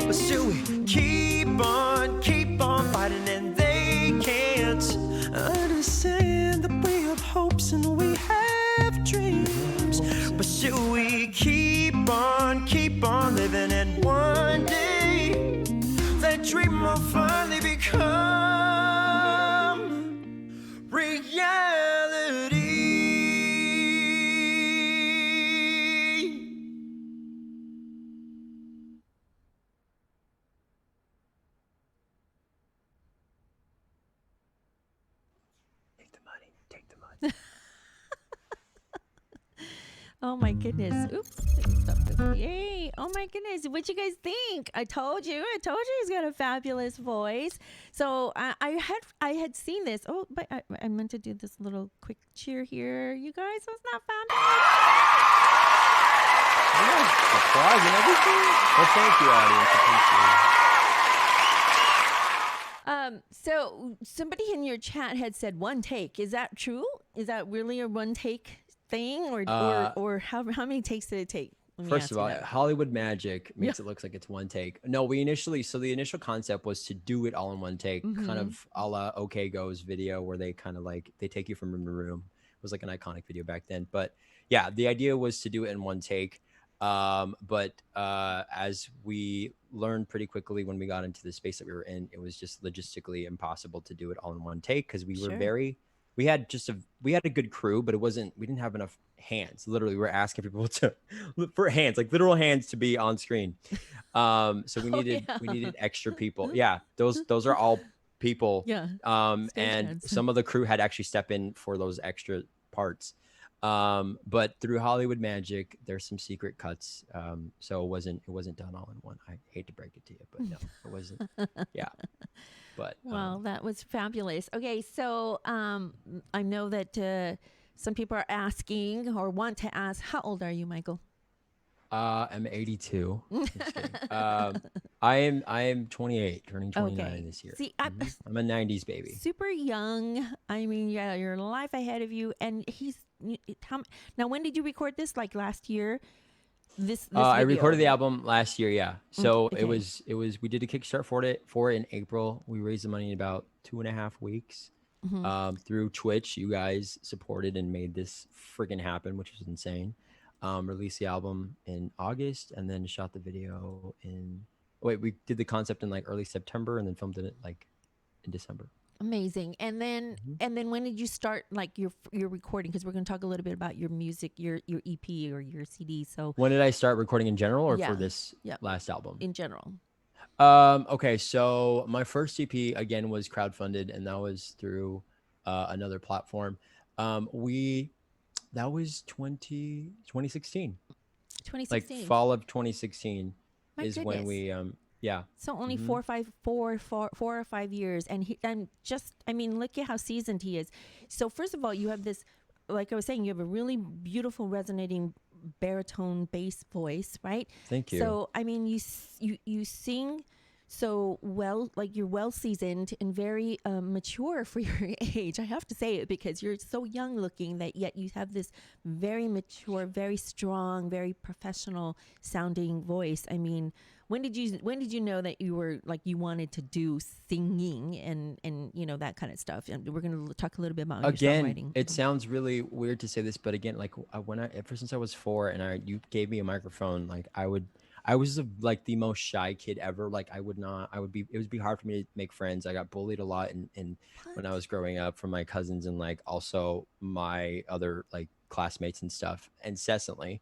But still we keep on fighting, and they can't understand that we have hopes and we have dreams. But still we keep on living, and one day that dream will finally become reality. Take the money. Oh my goodness. Oops. Stop this. Yay. Oh my goodness. What you guys think? I told you he's got a fabulous voice. So I had seen this. Oh, but I meant to do this little quick cheer here. You guys, was not fabulous? Applause and everything. Well, thank you, audience. Appreciate it. So somebody in your chat had said one take. Is that true? Is that really a one take thing, or how many takes did it take? First of all, Hollywood Magic makes it look like it's one take. No, the initial concept was to do it all in one take, kind of a la OK Go's video, where they kind of like, they take you from room to room. It was like an iconic video back then. But yeah, the idea was to do it in one take. But as we learned pretty quickly when we got into the space that we were in, it was just logistically impossible to do it all in one take, because we were we had a good crew, but we didn't have enough hands. Literally, we were asking people for hands, like literal hands, to be on screen. So we needed extra people. Yeah, those are all people. Yeah. And some of the crew had actually step in for those extra parts. But through Hollywood Magic, there's some secret cuts. So it wasn't done all in one. I hate to break it to you, but no, it wasn't. Yeah. But well, that was fabulous. Okay, so I know that some people are asking or want to ask, how old are you, Michael? I'm 82. Just kidding. I am 28, turning 29 this year. See, I'm a 90s baby. Super young. I mean, yeah, you're a life ahead of you. And now, when did you record this? Like last year? This I recorded the album last year. Yeah. So it was, we did a Kickstart for it in April. We raised the money in about 2.5 weeks. Through Twitch. You guys supported and made this freaking happen, which was insane. Released the album in August, and then shot the video we did the concept in like early September, and then filmed it like in December. Amazing. And then when did you start like your recording? Because we're going to talk a little bit about your music, your EP or your CD. So when did I start recording in general, or for this last album? In general. Okay, so my first EP again was crowdfunded, and that was through another platform. That was 2016. 2016. Like fall of 2016 when we So only 4 or 5 years, and look at how seasoned he is. So first of all, you have this, like I was saying, you have a really beautiful resonating baritone bass voice, right? Thank you. So I mean, you sing so well, like you're well seasoned and very mature for your age. I have to say it because you're so young looking that yet you have this very mature, very strong, very professional sounding voice. I mean, when did you know that you were like you wanted to do singing and you know that kind of stuff? And we're gonna talk a little bit about your Again, songwriting. it sounds really weird to say this, but again, like when I ever since I was 4 and you gave me a microphone, like I was like the most shy kid ever. Like it would be hard for me to make friends. I got bullied a lot in when I What? was growing up from my cousins and like also my other like classmates and stuff incessantly.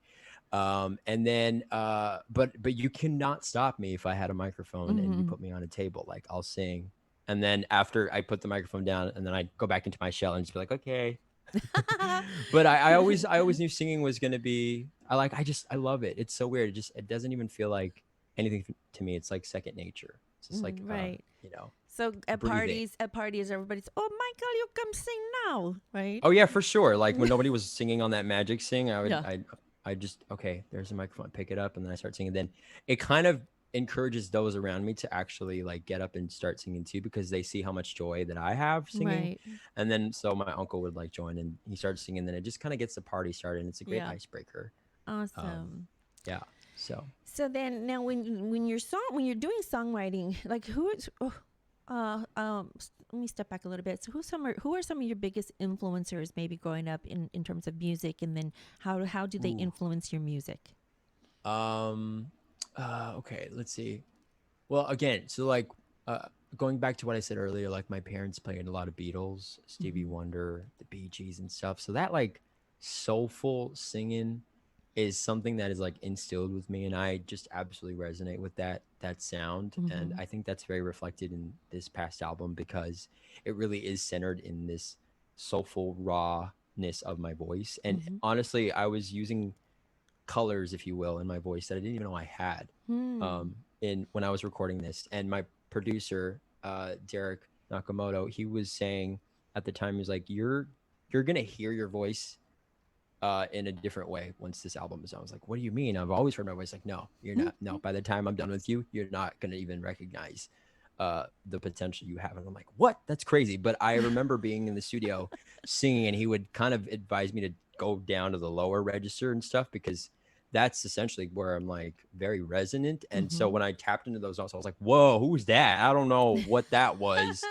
And then but you cannot stop me if I had a microphone and you Mm-hmm. put me on a table. Like I'll sing. And then after I put the microphone down and then I go back into my shell and just be like, okay. But I always knew singing was gonna be I love it. It's so weird. It doesn't even feel like anything to me. It's like second nature. It's just like Right. you know, So at breathing. parties, everybody's, oh, Michael, you come sing now, right? Oh yeah, for sure. Like when nobody was singing on that magic sing, Yeah. I just okay, there's a microphone, pick it up, and then I start singing. Then it kind of encourages those around me to actually like get up and start singing too because they see how much joy that I have singing. Right. And then so my uncle would like join and he started singing. Then it just kind of gets the party started. And it's a great Yeah. icebreaker. Um, Awesome. yeah. So So then now when you're doing songwriting, like let me step back a little bit. So who are some of your biggest influencers maybe growing up in terms of music, and then how do they ooh. influence your music? Um okay, let's see. Well, again, so like going back to what I said earlier, like my parents played a lot of Beatles, Stevie Mm-hmm. Wonder, the Bee Gees and stuff. So that like soulful singing is something that is like instilled with me and I just absolutely resonate with that sound. And Mm-hmm. I think that's very reflected in this past album because it really is centered in this soulful rawness of my voice. And Mm-hmm. honestly, I was using colors, if you will, in my voice that I didn't even know I had Hmm. in when I was recording this. And my producer, Derek Nakamoto, he was saying at the time, he was like, you're gonna hear your voice in a different way once this album is done. I was like, what do you mean? I've always heard my voice. Like, no, you're not. No, by the time I'm done with you, you're not gonna even recognize the potential you have. And I'm like, what? That's crazy. But I remember being in the studio singing, and he would kind of advise me to go down to the lower register and stuff because that's essentially where I'm like very resonant. And so Mm-hmm. when I tapped into those notes, I was like, whoa, who's that? I don't know what that was.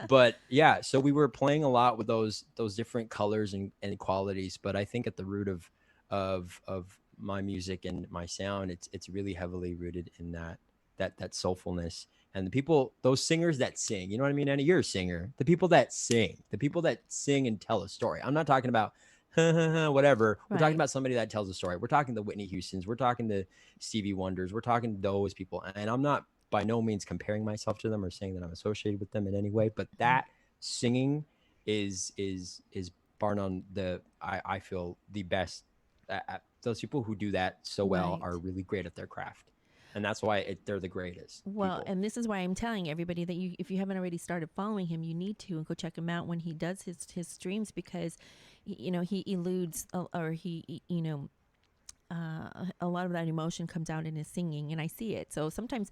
But yeah, so we were playing a lot with those different colors and qualities. But I think at the root of my music and my sound, it's really heavily rooted in that soulfulness. And the people, those singers that sing, you know what I mean? Annie, you're a singer. The people that sing and tell a story. I'm not talking about whatever. We're talking Right. about somebody that tells a story. We're talking to Whitney Houston's. We're talking to Stevie Wonders. We're talking to those people. And I'm not by no means comparing myself to them or saying that I'm associated with them in any way. But that singing is bar none I feel the best. Those people who do that so well Right. are really great at their craft, and that's why they're the greatest Well, people. and this is why I'm telling everybody that if you haven't already started following him, you need to and go check him out when he does his streams because, he eludes or a lot of that emotion comes out in his singing, and I see it. So sometimes,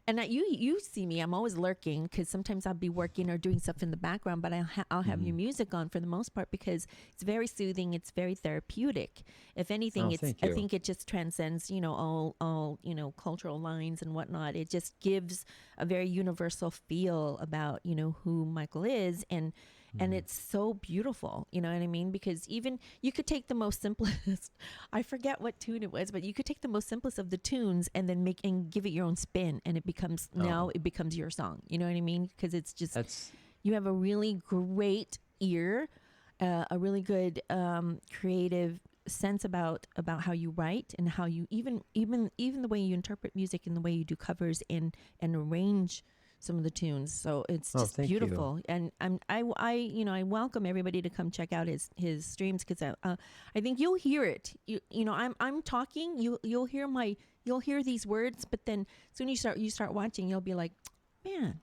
and you see me, I'm always lurking because sometimes I'll be working or doing stuff in the background, but I'll have your Mhm. music on for the most part because it's very soothing, it's very therapeutic. If anything, Oh, thank I you. think it just transcends all cultural lines and whatnot. It just gives a very universal feel about who Michael is, and Mhm. it's so beautiful, you know what I mean? Because even you could take the most simplest, I forget what tune it was, but you could take the most simplest of the tunes and then make and give it your own spin, and Oh, it becomes your song. You know what I mean? Because it's just that's you have a really great ear, a really good creative sense about how you write and how you even the way you interpret music and the way you do covers and arrange some of the tunes. So it's oh, just thank you. beautiful. And I welcome everybody to come check out his streams because I think you'll hear it. I'm talking, you'll hear these words, but then as soon as you start watching, you'll be like, man,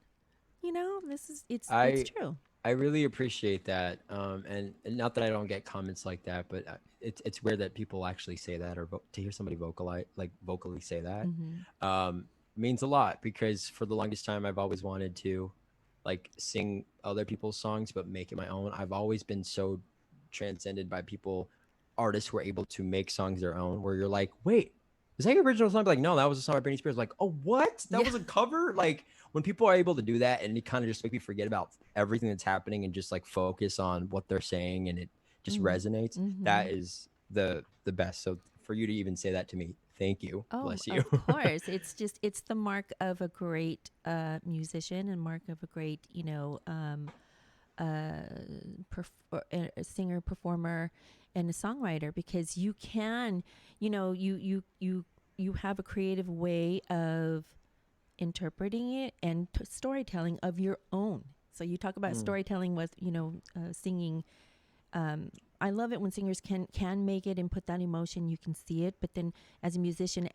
this is it's I true. I really appreciate that. And not that I don't get comments like that, but it's rare that people actually say that or to hear somebody vocally say that. Mm-hmm. Um, means a lot because for the longest time I've always wanted to like sing other people's songs but make it my own. I've always been so transcended by people, artists who are able to make songs their own where you're like, wait, is that your original song? Like, no, that was a song by Britney Spears. Like, oh, what? That was a cover? Like, when people are able to do that and it kind of just make me forget about everything that's happening and just like focus on what they're saying and it just resonates, that is the best. So for you to even say that to me, thank you. Oh, Bless you. of course. It's the mark of a great musician and mark of a great, a singer, performer, and a songwriter, because you can, you have a creative way of interpreting it and storytelling of your own. So you talk about storytelling with, singing. I love it when singers can make it and put that emotion. You can see it, but then as a musician,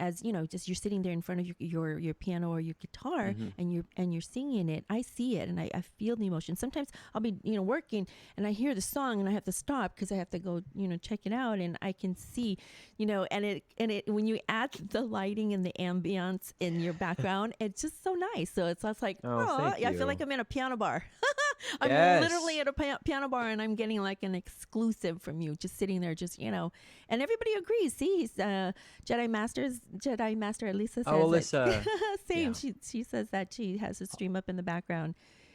just you're sitting there in front of your piano or your guitar, and you're singing it. I see it and I feel the emotion. Sometimes I'll be working and I hear the song and I have to stop because I have to go check it out, and I can see and it when you add the lighting and the ambience in your background, it's just so nice. So it's like I feel like I'm in a piano bar. I'm literally at a piano bar and I'm getting like an exclusive from you, just sitting there, and everybody agrees. See, he's Jedi Master Elisa says Alyssa. Same. Yeah. She says that she has a stream up in the background.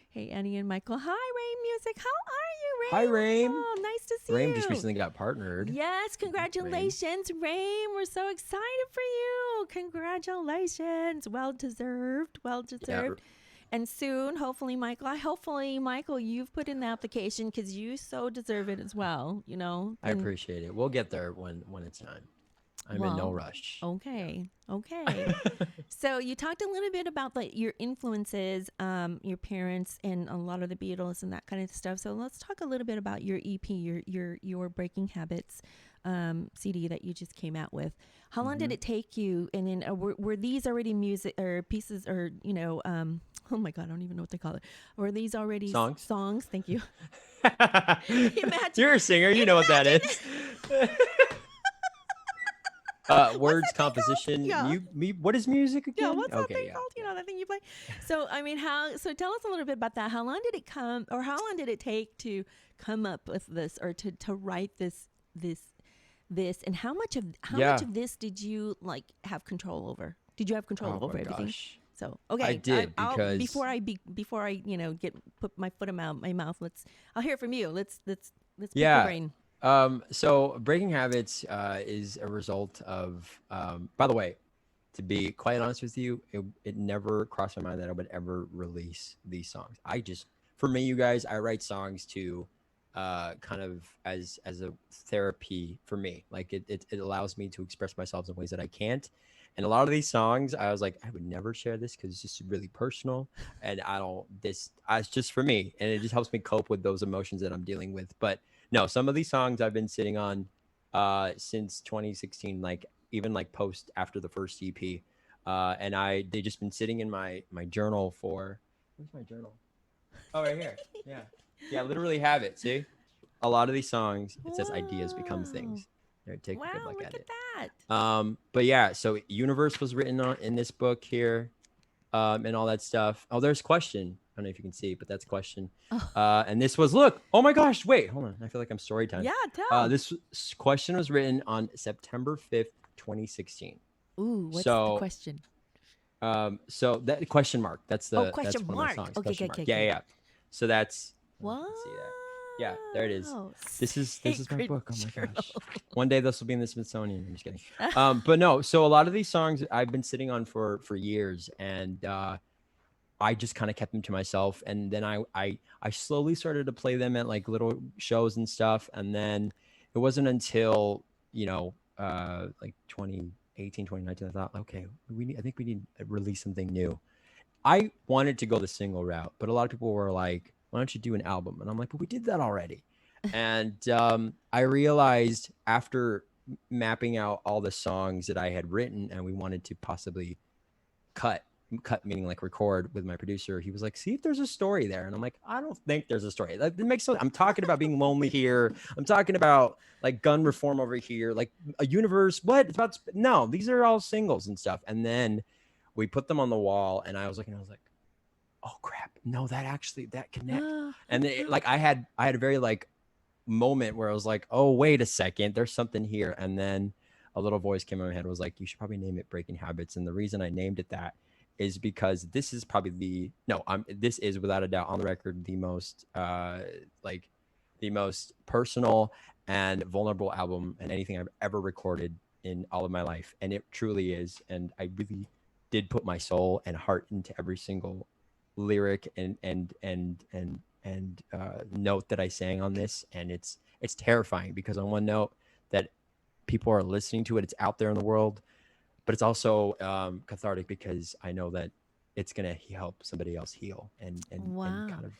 Hey, Annie and Michael. Hi, Rain Music. How are you, Rain? Hi, Rain. Oh, nice to see you. Rain just recently got partnered. Yes, congratulations, Rain. We're so excited for you. Congratulations. Well deserved. Well deserved. Yeah. And soon, hopefully, Michael, you've put in the application because you so deserve it as well, I appreciate it. We'll get there when it's time. I'm in no rush. Okay. So you talked a little bit about your influences, your parents, and a lot of the Beatles and that kind of stuff. So let's talk a little bit about your EP, your Breaking Habits CD that you just came out with. How long did it take you? And then were these already music or pieces or oh my God, I don't even know what they call it. Were these already songs? Thank you. You're a singer. You know what that is. Words, composition. Yeah. What is music again? Yeah, what's that thing called? That thing you play. So, so tell us a little bit about that. How long did it how long did it take to come up with this or to write this, and how much of this did you have control over? Did you have control over everything? Gosh. So okay, I did because before I put my foot in my mouth, I'll hear it from you. Let's pick your brain. So Breaking Habits is a result of. By the way, to be quite honest with you, it never crossed my mind that I would ever release these songs. For me, you guys, I write songs to kind of as a therapy for me. Like it allows me to express myself in ways that I can't. And a lot of these songs, I was like, I would never share this because it's just really personal. And it's just for me. And it just helps me cope with those emotions that I'm dealing with. But no, some of these songs I've been sitting on since 2016, even post after the first EP. And they just been sitting in my journal for, where's my journal? Oh, right here. Yeah. Yeah, I literally have it. See? A lot of these songs, it says ideas become things. Take a good look at it. That. But yeah, so Universe was written in this book here, and all that stuff. Oh, there's Question. I don't know if you can see, but that's Question. And this was, look, oh my gosh, wait, hold on. I feel like I'm story time. Yeah, tell. This Question was written on September 5th, 2016. Ooh, what's the question? So that question mark, that's the question that's one mark. of my songs. Okay, question okay, mark. Yeah. So that's what? See that? Yeah, there it is. This is my book. Oh my journal. gosh. One day this will be in the Smithsonian. I'm just kidding. But no, so a lot of these songs I've been sitting on for years, and I just kind of kept them to myself. And then I slowly started to play them at little shows and stuff. And then it wasn't until 2018, 2019, I thought, okay, I think we need to release something new. I wanted to go the single route, but a lot of people were like, why don't you do an album? And I'm like, but we did that already. And I realized after mapping out all the songs that I had written and we wanted to possibly cut meaning record with my producer, he was like, see if there's a story there. And I'm like, I don't think there's a story. It makes sense. I'm talking about being lonely here. I'm talking about gun reform over here, a universe. What? It's about, no, these are all singles and stuff. And then we put them on the wall, and I was looking, I was like, oh crap, no, that connect. And then, like I had a very like moment where I was like, oh wait a second, there's something here. And then a little voice came in my head, was like, you should probably name it Breaking Habits. And the reason I named it that is because this is probably this is without a doubt on the record the most like the most personal and vulnerable album and anything I've ever recorded in all of my life. And it truly is. And I really did put my soul and heart into every single lyric and note that I sang on this. And it's terrifying because on one note that people are listening to it, it's out there in the world, but it's also cathartic because I know that it's gonna help somebody else heal and Wow. kind of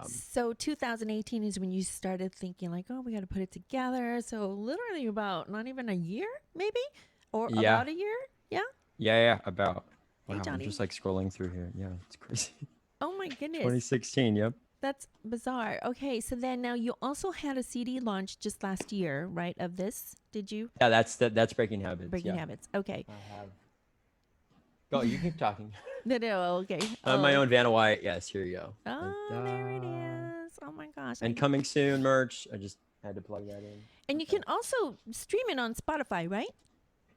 So 2018 is when you started thinking like, oh, we got to put it together. So literally about not even a year, maybe, or Yeah. about a year. Yeah. yeah about Hey, wow, I'm Johnny. just like scrolling through here. Yeah, it's crazy. Oh my goodness. 2016. Yep. That's bizarre. Okay, so then now you also had a CD launch just last year, right? Of this, did you? Yeah, that's Breaking Habits. Breaking yeah. Habits. Okay. I have. Go, you keep talking. No. Okay. My own Vanna White. Yes, here you go. Oh, there it is. Oh my gosh. And coming soon merch. I just had to plug that in. And you can also stream it on Spotify, right?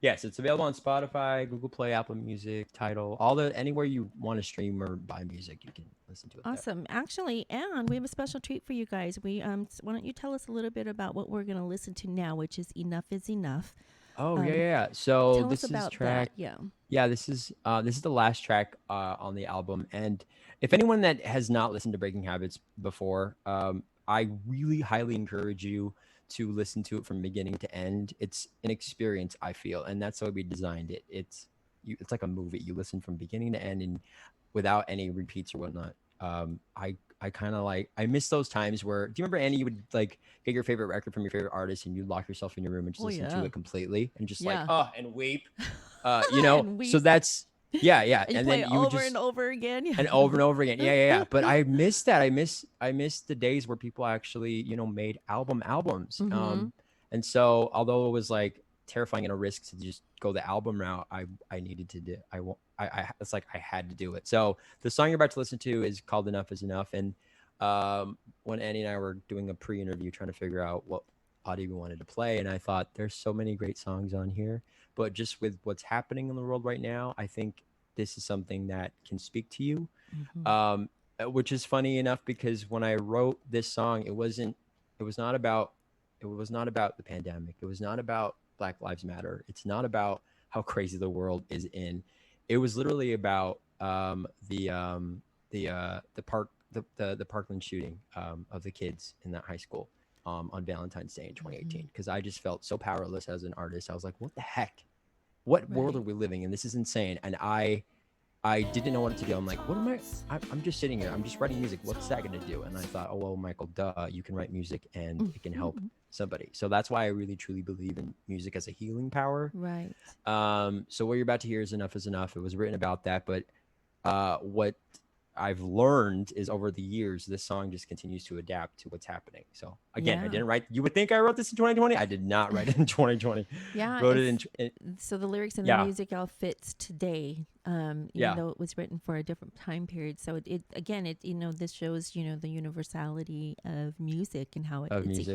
Yes, it's available on Spotify, Google Play, Apple Music, Tidal, anywhere you want to stream or buy music, you can listen to it. Awesome. Actually, and we have a special treat for you guys. Why don't you tell us a little bit about what we're going to listen to now, which is Enough is Enough. Oh, yeah. So tell this us about is track. That. Yeah, this is the last track on the album. And if anyone that has not listened to Breaking Habits before, I really highly encourage you to listen to it from beginning to end. It's an experience, I feel, and that's why we designed it. It's like a movie. You listen from beginning to end and without any repeats or whatnot. I kind of like, I miss those times where, do you remember, Annie, you would like get your favorite record from your favorite artist and you'd lock yourself in your room and just listen to it completely and just like, and weep, And weep. So that's, yeah. And then you you would over just, and over again. and over and over again. Yeah. But I miss that. I miss the days where people actually, made albums. Mm-hmm. And so although it was like terrifying and a risk to just go the album route, I needed to do. It's like I had to do it. So the song you're about to listen to is called Enough is Enough. And when Annie and I were doing a pre-interview trying to figure out what audio we wanted to play, and I thought there's so many great songs on here, but just with what's happening in the world right now, I think this is something that can speak to you. Mm-hmm. Which is funny enough because when I wrote this song, it was not about the pandemic. It was not about Black Lives Matter. It's not about how crazy the world is in. It was literally about the Parkland shooting of the kids in that high school on Valentine's Day in 2018. Because I just felt so powerless as an artist. I was like, what the heck? What world are we living in? This is insane. And I didn't know what to do. I'm like, what am I'm just sitting here. I'm just writing music. What's that going to do? And I thought, oh, well, Michael, duh, you can write music and it can help somebody. So that's why I really, truly believe in music as a healing power. Right. So what you're about to hear is Enough is Enough. It was written about that. But what I've learned is over the years, this song just continues to adapt to what's happening. So again, I didn't write, you would think I wrote this in 2020. I did not write it in 2020. Yeah. Wrote it in. So the lyrics and the music all fits today, even though it was written for a different time period. So it this shows, the universality of music and how it's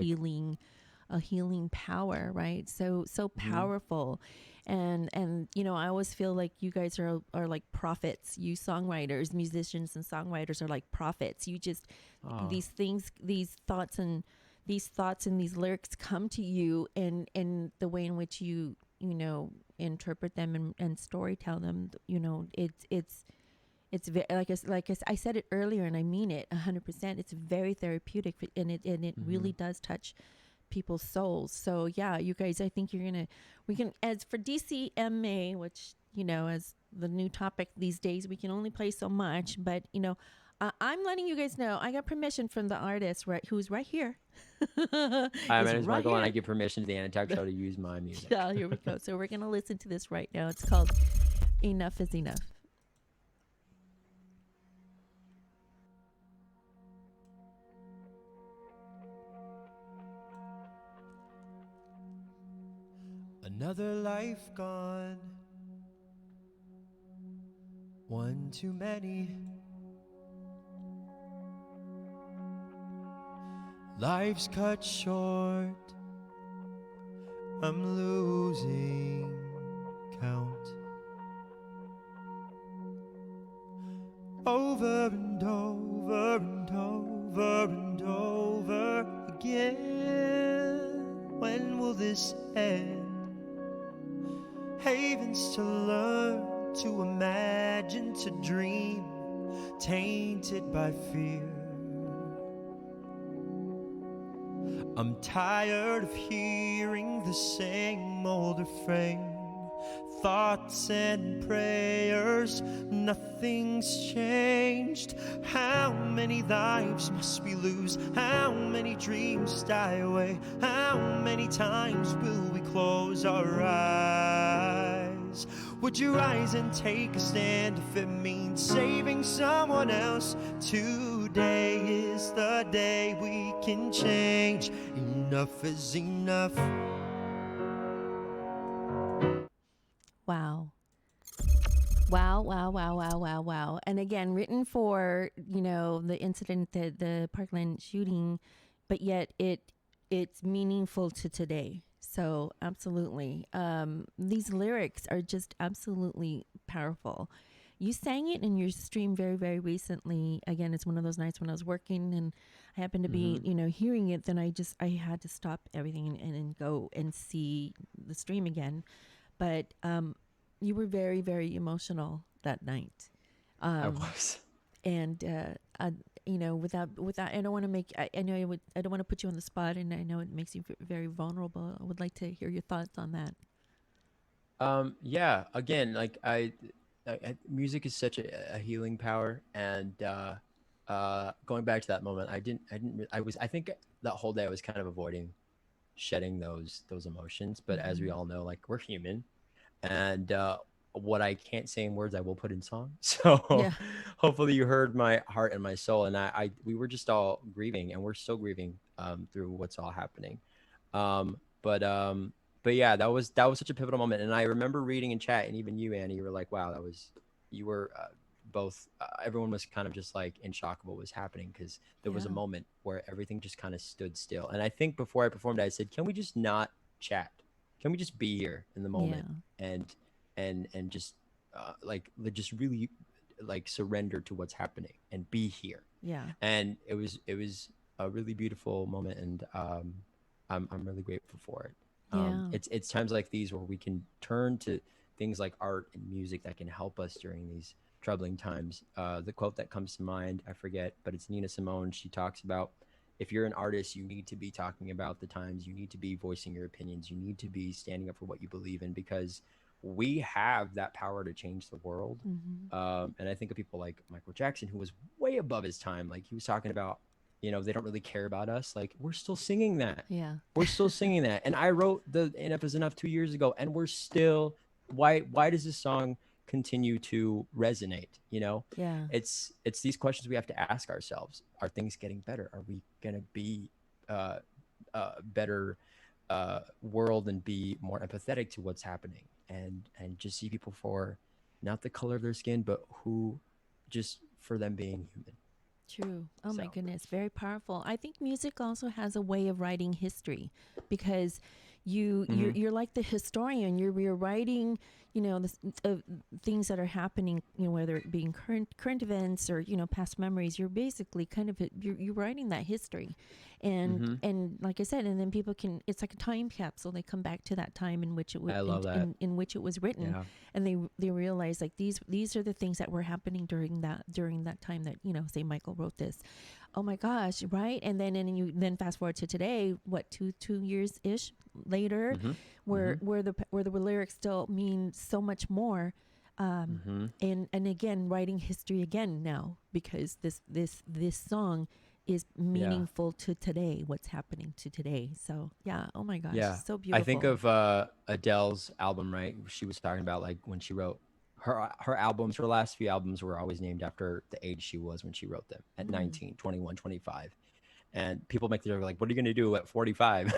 a healing power, right? So powerful. And I always feel like you guys are like prophets. You songwriters, musicians and songwriters are like prophets. You just these things, these thoughts and these lyrics come to you and the way in which you interpret them and storytell them. It's very, like I said it earlier, and I mean it 100%. It's very therapeutic, and it really does touch people's souls. So yeah, you guys, I think we can, as for DCMA, which, as the new topic these days, we can only play so much, but I'm letting you guys know, I got permission from the artist, who's right here. Hi, my name is Michael, and I give permission to the AnnieTalks show to use my music. Yeah, here we go. So we're going to listen to this right now. It's called Enough is Enough. Another life gone, One too many. Life's cut short. I'm losing count. Over and over and over and over again. When will this end? Havens to learn, to imagine, to dream, tainted by fear. I'm tired of hearing the same old refrain. Thoughts and prayers, nothing's changed. How many lives must we lose? How many dreams die away? How many times will we close our eyes? Would you rise and take a stand if it means saving someone else? Today is the day we can change. Enough is enough. Wow. Wow, wow, wow, wow, wow, wow. And again, written for, the incident, the Parkland shooting, but yet it's meaningful to today. So absolutely. These lyrics are just absolutely powerful. You sang it in your stream very, very recently. Again, it's one of those nights when I was working and I happened to be, hearing it. Then I had to stop everything and go and see the stream again. But you were very, very emotional that night. I was. And without, I don't want to make. I know I don't want to put you on the spot, and I know it makes you very vulnerable. I would like to hear your thoughts on that. Yeah. Again, like music is such a healing power, and going back to that moment, I think that whole day I was kind of avoiding shedding those emotions, but as we all know, like, we're human, and what I can't say in words I will put in song. So Yeah. hopefully you heard my heart and my soul, and we were just all grieving, and we're still grieving through what's all happening. But yeah, that was such a pivotal moment. And I remember reading in chat, and even you, Annie, you were like, wow, you were both everyone was kind of just like in shock of what was happening, because there was a moment where everything just kind of stood still. And I think before I performed, I said, can we just not chat? Can we just be here in the moment and just just really like surrender to what's happening and be here? Yeah. And it was a really beautiful moment, and I'm really grateful for it. It's times like these where we can turn to things like art and music that can help us during these troubling times. The quote that comes to mind, I forget, but it's Nina Simone. She talks about, if you're an artist, you need to be talking about the times, you need to be voicing your opinions, you need to be standing up for what you believe in, because we have that power to change the world. And I think of people like Michael Jackson, who was way above his time. Like, he was talking about, they don't really care about us. Like, we're still singing that. Yeah. We're still singing that. And I wrote the Enough is Enough 2 years ago, and we're still, why does this song continue to resonate? Yeah. It's these questions we have to ask ourselves. Are things getting better? Are we going to be better world and be more empathetic to what's happening, and just see people for not the color of their skin, but just for them being human. True. Oh my goodness. Very powerful. I think music also has a way of writing history, because you're like the historian. You're writing, things that are happening, whether it being current events or, past memories. You're basically kind of, you're writing that history. And like I said, and then people it's like a time capsule. They come back to that time in which it was, in which it was written. Yeah. And they realize, like, these are the things that were happening during that time that, say Michael wrote this. Oh my gosh. Right. And then fast forward to today, what, two years ish later, where the lyrics still mean so much more. And again, writing history again now, because this song is meaningful to today, what's happening to today. So yeah. Oh my gosh. Yeah. So beautiful. I think of Adele's album, right? She was talking about, like, when she wrote her albums, her last few albums were always named after the age she was when she wrote them, at 19, 21, 25. And people make the joke, like, what are you going to do at 45?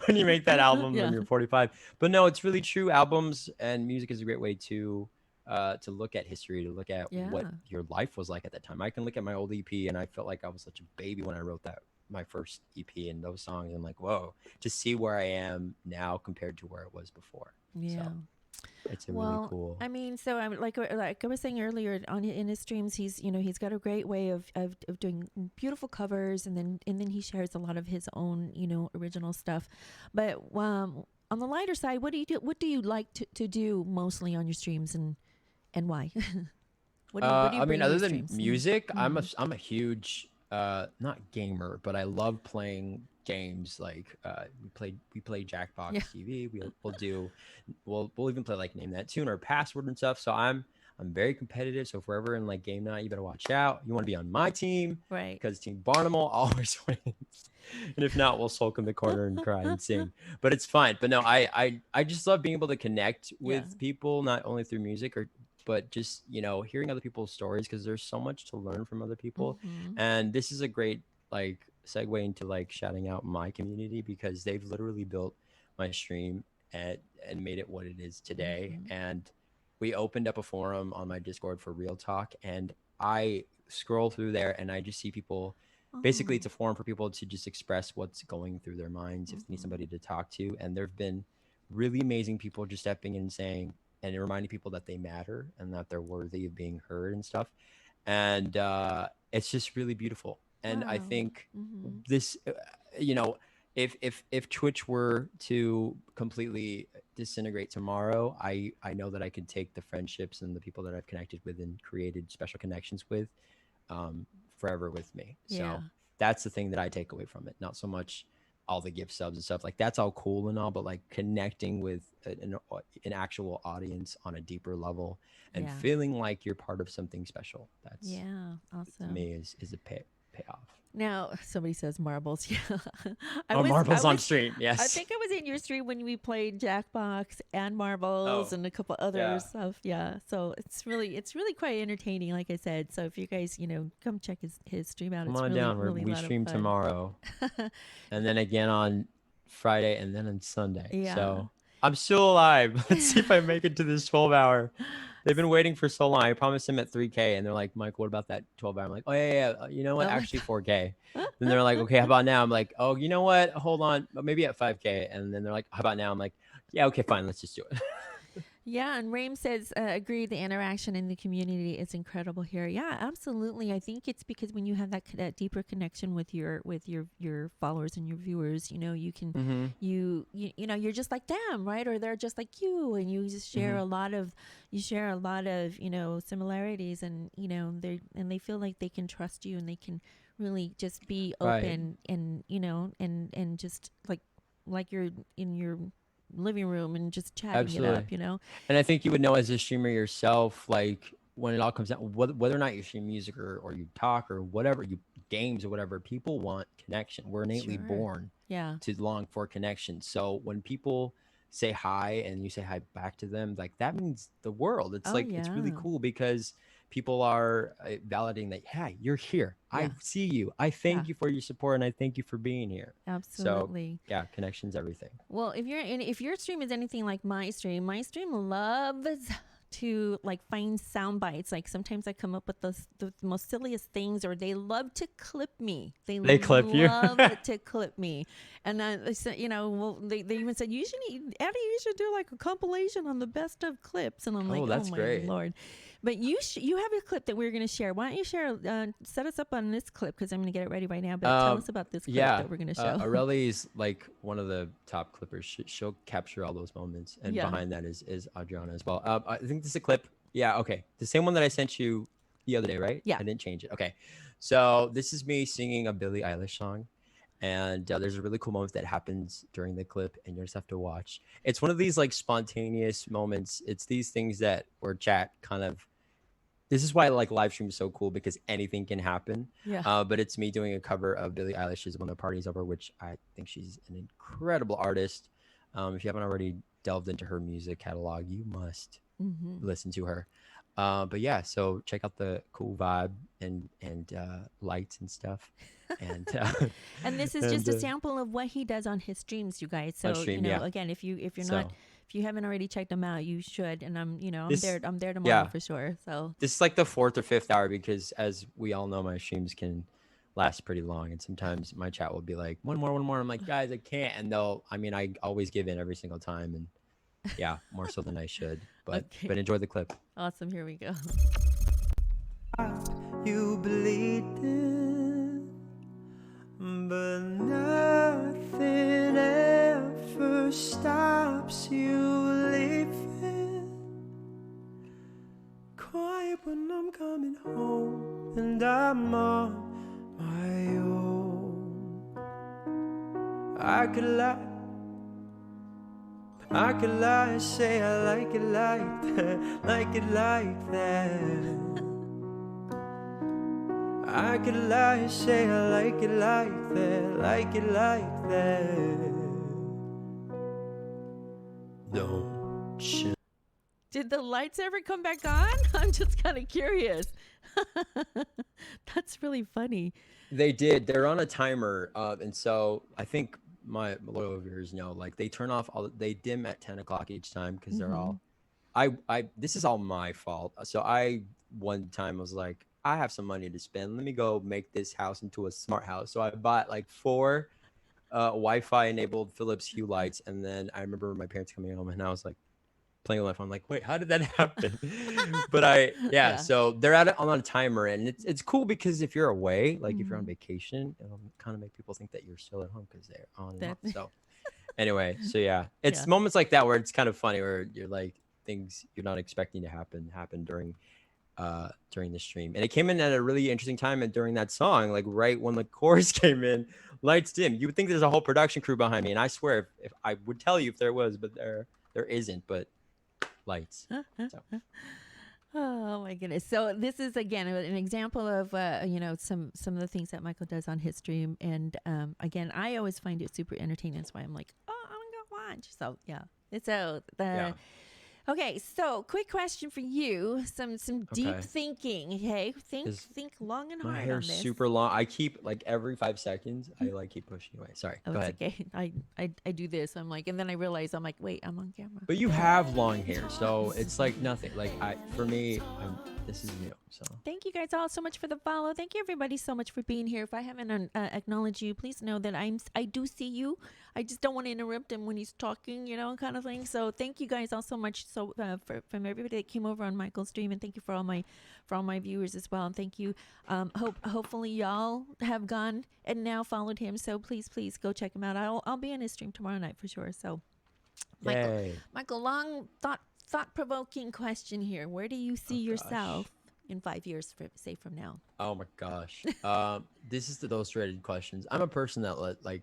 When you make that album when you're 45. But no, it's really true. Albums and music is a great way to to look at history, to look at what Yeah. your life was like at that time. I can look at my old EP and I felt like I was such a baby when I wrote that my first EP and those songs. I'm like, whoa, to see where I am now compared to where it was before. Yeah. So it's a really Well, cool. I mean, so I'm like I was saying earlier in his streams, he's got a great way of doing beautiful covers, and then he shares a lot of his own original stuff. But on the lighter side, what do you do? What do you like to do mostly on your streams, and why? What do you I bring mean, to other your than streams? music, Mhm. I'm a huge not gamer, but I love playing games. Like we play Jackbox Yeah. TV. We'll even play like Name That Tune or Password and stuff. So I'm very competitive. So if we're ever in like game night, you better watch out. You want to be on my team Right. because Team Barnum always wins. And if not, we'll sulk in the corner and cry and sing. But it's fine. But no, I just love being able to connect Yeah. with people, not only through music but just hearing other people's stories, because there's so much to learn from other people. Mhm. And this is a great like segue into like shouting out my community, because they've literally built my stream and made it what it is today. Mhm. And we opened up a forum on my Discord for real talk, and I scroll through there and I just see people. Basically, Oh. it's a forum for people to just express what's going through their minds if they need Mhm. somebody to talk to. And there have been really amazing people just stepping in and saying, and reminding people that they matter and that they're worthy of being heard and stuff. And it's just really beautiful. And I Wow. think Mhm. this, you know, if Twitch were to completely disintegrate tomorrow, I know that I could take the friendships and the people that I've connected with and created special connections with forever with me. Yeah. So that's the thing that I take away from it. Not so much all the gift subs and stuff, like that's all cool and all, but like connecting with an actual audience on a deeper level and Yeah. feeling like you're part of something special. That's Yeah. to Awesome. me is a payoff. Now somebody says marbles. Yeah, I Oh, was. I marbles on was. stream. I Yes. think I was in your stream when we played Jackbox and marbles Oh, and a couple other yeah. stuff. Yeah, so it's really quite entertaining. Like I said, so if you guys come check his stream out. Come It's on really down. really a We lot of stream fun. tomorrow and then again on Friday and then on Sunday. Yeah. So I'm still alive. Let's see if I make it to this 12-hour. They've been waiting for so long. I promised them at 3K, and they're like, "Mike, what about that 12-hour?" I'm like, "Oh yeah. You know what? Oh my Actually, 4K." Then they're like, "Okay, how about now?" I'm like, "Oh, you know what? Hold on, maybe at 5K." And then they're like, "How about now?" I'm like, "Yeah, okay, fine. Let's just do it." Yeah, and Raim says, agree, the interaction in the community is incredible here. Yeah, absolutely. I think it's because when you have that deeper connection with your followers and your viewers, you can Mm-hmm. you're just like them, right? Or they're just like you, and you just share Mm-hmm. a lot of similarities, and they feel like they can trust you, and they can really just be Right. open, and and just like you're in your living room and just chatting it Absolutely. up. And I think you would know as a streamer yourself, like when it all comes down, whether or not you stream music or you talk or whatever, you games or whatever, people want connection. We're innately Sure. born Yeah. to long for connection. So when people say hi and you say hi back to them, like that means the world. It's Oh like it's really yeah. cool because people are validating that, yeah, you're here. I Yeah. see you. I Yeah. thank you for your support and I thank you for being here. So Absolutely. yeah, connection's everything. Well, if your stream is anything like my stream loves to like find sound bites. Like sometimes I come up with the most silliest things, or they love to clip me. They They clip you. love to clip me, and they said, well, they even said Addie, you should do like a compilation on the best of clips, and I'm like, Oh, oh that's my great. lord. But you have a clip that we're going to share. Why don't you share? Set us up on this clip because I'm going to get it ready right now. But tell us about this clip Yeah, that we're going to show. Aureli's like one of the top clippers. She'll capture all those moments, and Yeah. behind that is Adriana as well. I think this is a clip. Yeah, okay, the same one that I sent you the other day, right? Yeah. I didn't change it. Okay, so this is me singing a Billie Eilish song, and there's a really cool moment that happens during the clip, and you just have to watch. It's one of these like spontaneous moments. It's these things that where chat kind of. This is why like live stream is so cool because anything can happen. Yeah. But it's me doing a cover of Billie Eilish's "When the Party's Over," which I think she's an incredible artist. If you haven't already delved into her music catalog, you must Mm-hmm. listen to her. But yeah, so check out the cool vibe and lights and stuff. And And this is just a sample of what he does on his streams, you guys. So on stream, yeah. again, if you're So not If you haven't already checked them out, you should. And I'm This, I'm there tomorrow yeah, for sure. So this is like the fourth or fifth hour because, as we all know, my streams can last pretty long, and sometimes my chat will be like, one more, one more. I'm like, guys, I can't, and I always give in every single time, and yeah, more so than I should. But Okay. enjoy the clip. Awesome. Here we go. You bleeding, but nothing ever stops you leaving. Quiet when I'm coming home, and I'm on my own. I could lie, say I like it like that, like it like that. I could lie, say I like it like that, like it like that. Don't you? Did the lights ever come back on? I'm just kind of curious. That's really funny. They did. They're on a timer, and so I think my loyal viewers know, like they turn off they dim at 10 o'clock each time because they're all. This is all my fault. So I one time was like, I have some money to spend. Let me go make this house into a smart house. So I bought like 4 Wi-Fi enabled Philips Hue lights, and then I remember my parents coming home, and I was like playing with my phone, like, wait, how did that happen? But Yeah. so they're on a timer, and it's cool because if you're away, like if you're on Mhm. vacation, it'll kind of make people think that you're still at home because they're on and That- off. So anyway, so yeah, it's Yeah. moments like that where it's kind of funny, where you're like things you're not expecting to happen during the stream. And it came in at a really interesting time, and during that song, like right when the chorus came in, lights dim. You would think there's a whole production crew behind me, and I swear if I would tell you if there was, but there isn't. But lights. So. Oh my goodness! So this is again an example of some of the things that Michael does on his stream, and again, I always find it super entertaining. That's why I'm like, oh, I'm gonna watch. So yeah, it's Yeah. Okay, so quick question for you. Some deep Okay. thinking. Okay, think long and My hard on hair's this. super long. I keep like every 5 seconds, I like keep pushing away. Sorry. Oh, Go it's ahead. okay. I do this. I'm like, and then I realize I'm like, wait, I'm on camera. But you have long hair, so it's like nothing. Like for me, this is new. So Thank you guys all so much for the follow. Thank you everybody so much for being here. If I haven't acknowledged you, please know that I do see you. I just don't want to interrupt him when he's talking, kind of thing. So thank you guys all so much. So from everybody that came over on Michael's stream, and thank you for all my viewers as well. And thank you. Hopefully y'all have gone and now followed him. So please go check him out. I'll be in his stream tomorrow night for sure. So yay. Michael, long thought-provoking question here. Where do you see yourself in 5 years, from now? Oh my gosh. This is the illustrated questions. I'm a person that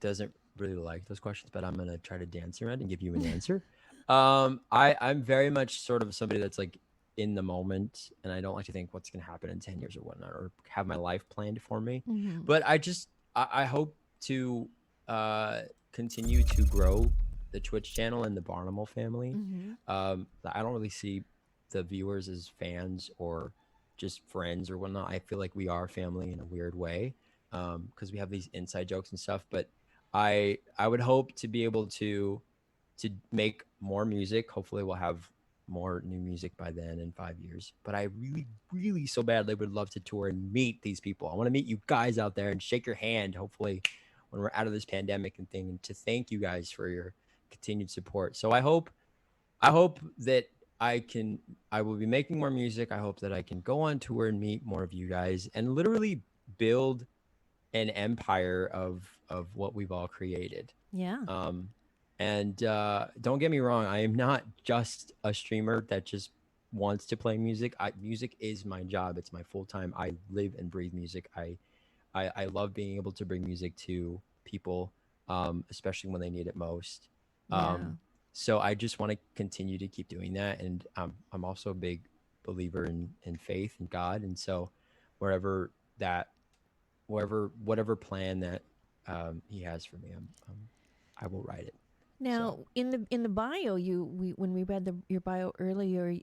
doesn't really like those questions, but I'm gonna try to dance around and give you an answer. I'm very much sort of somebody that's like in the moment, and I don't like to think what's gonna happen in 10 years or whatnot, or have my life planned for me. Mm-hmm. But I hope to continue to grow the Twitch channel and the Barnum family. Mm-hmm. I don't really see the viewers as fans or just friends or whatnot. I feel like we are family in a weird way, because we have these inside jokes and stuff. But I would hope to be able to make more music. Hopefully we'll have more new music by then in 5 years. But I really, really so badly would love to tour and meet these people. I want to meet you guys out there and shake your hand, hopefully when we're out of this pandemic and thing, and to thank you guys for your continued support. So I hope that I will be making more music. I hope that I can go on tour and meet more of you guys and literally build an empire of what we've all created. Yeah. And don't get me wrong, I am not just a streamer that just wants to play music. Music is my job. It's my full time. I live and breathe music. I love being able to bring music to people, especially when they need it most. Yeah. So I just want to continue to keep doing that. And I'm also a big believer in faith and God. And so whatever plan that he has for me, I will write it. Now, in the bio, when we read your bio earlier,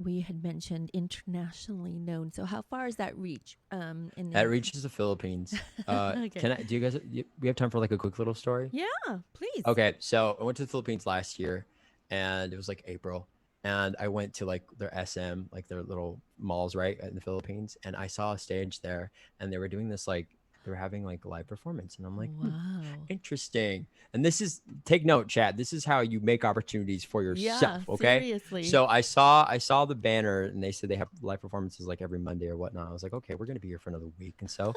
we had mentioned internationally known. So how far is that reach? That reaches the Philippines. Okay. We have time for like a quick little story? Yeah, please. Okay, so I went to the Philippines last year, and it was like April, and I went to like their SM, like their little malls, right, in the Philippines, and I saw a stage there, and they were doing this like they were having like a live performance, and I'm like, Wow. interesting. And this is take note, Chad. This is how you make opportunities for yourself. Yeah, Okay. seriously. So I saw the banner, and they said they have live performances like every Monday or whatnot. I was like, okay, we're gonna be here for another week, and so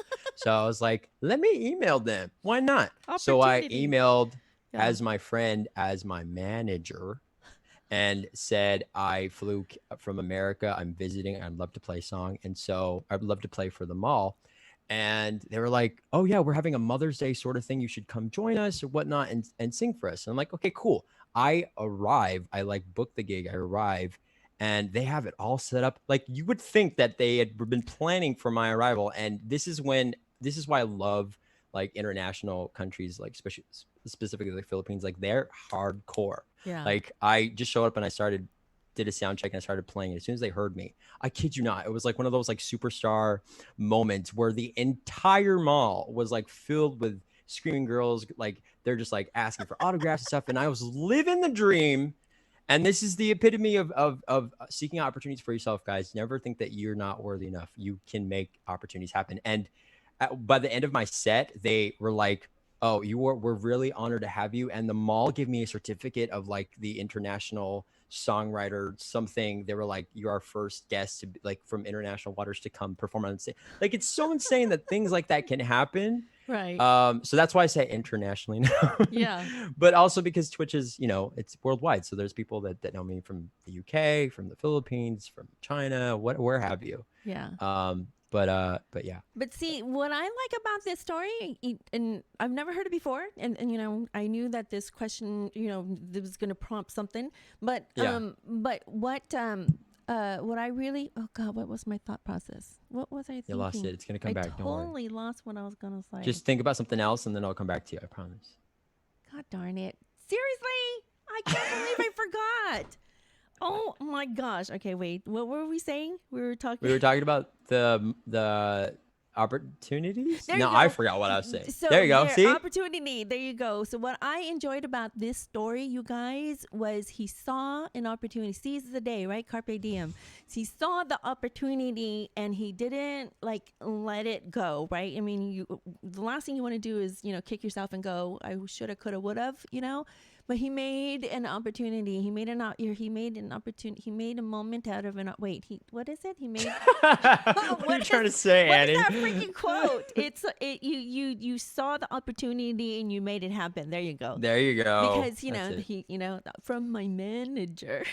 I was like, let me email them. Why not? So I Opportunity. emailed Yeah. as my friend, as my manager, and said I flew from America. I'm visiting. I'd love to play song, and so I'd love to play for the mall. And they were like, "Oh yeah, we're having a Mother's Day sort of thing. You should come join us or whatnot and sing for us." And I'm like, "Okay, cool." I arrive. I like book the gig. I arrive, and they have it all set up. Like you would think that they had been planning for my arrival. And this is why I love like international countries, like specifically the Philippines. Like they're hardcore. Yeah. Like I just showed up and did a sound check, and I started playing. As soon as they heard me, I kid you not, it was like one of those like superstar moments where the entire mall was like filled with screaming girls. Like they're just like asking for autographs and stuff. And I was living the dream. And this is the epitome of seeking opportunities for yourself, guys. Never think that you're not worthy enough. You can make opportunities happen. And by the end of my set, they were like, "Oh, we're really honored to have you." And the mall gave me a certificate of like the international songwriter something. They were like, "You're our first guest to like from international waters to come perform on stage." Like it's so insane that things like that can happen. Right. So that's why I say internationally now. Yeah. But also because Twitch is, it's worldwide. So there's people that know me from the UK, from the Philippines, from China, where have you. Yeah. But yeah. But see, what I like about this story, and I've never heard it before, and I knew that this question, this was going to prompt something, but Yeah. what I really, oh God, what was my thought process? What was I thinking? You lost it. It's gonna come back. Don't worry. I totally lost what I was gonna say. Just think about something else, and then I'll come back to you. I promise. God darn it! Seriously, I can't believe I forgot. Oh my gosh. Okay, wait. What were we saying? We were talking about the opportunities. There you I go. forgot what I was saying. So there you go. See? Opportunity. There you go. So what I enjoyed about this story, you guys, was he saw an opportunity. Seize the day, right? Carpe diem. So he saw the opportunity and he didn't like let it go, right? I mean, the last thing you want to do is, kick yourself and go, I shoulda, coulda, woulda, But he made an opportunity. He made an opportunity. He made a moment out of an. Wait, what is it? He made. What are you trying to say, Annie? What is that freaking quote? You saw the opportunity and you made it happen. There you go. There you go. Because he from my manager.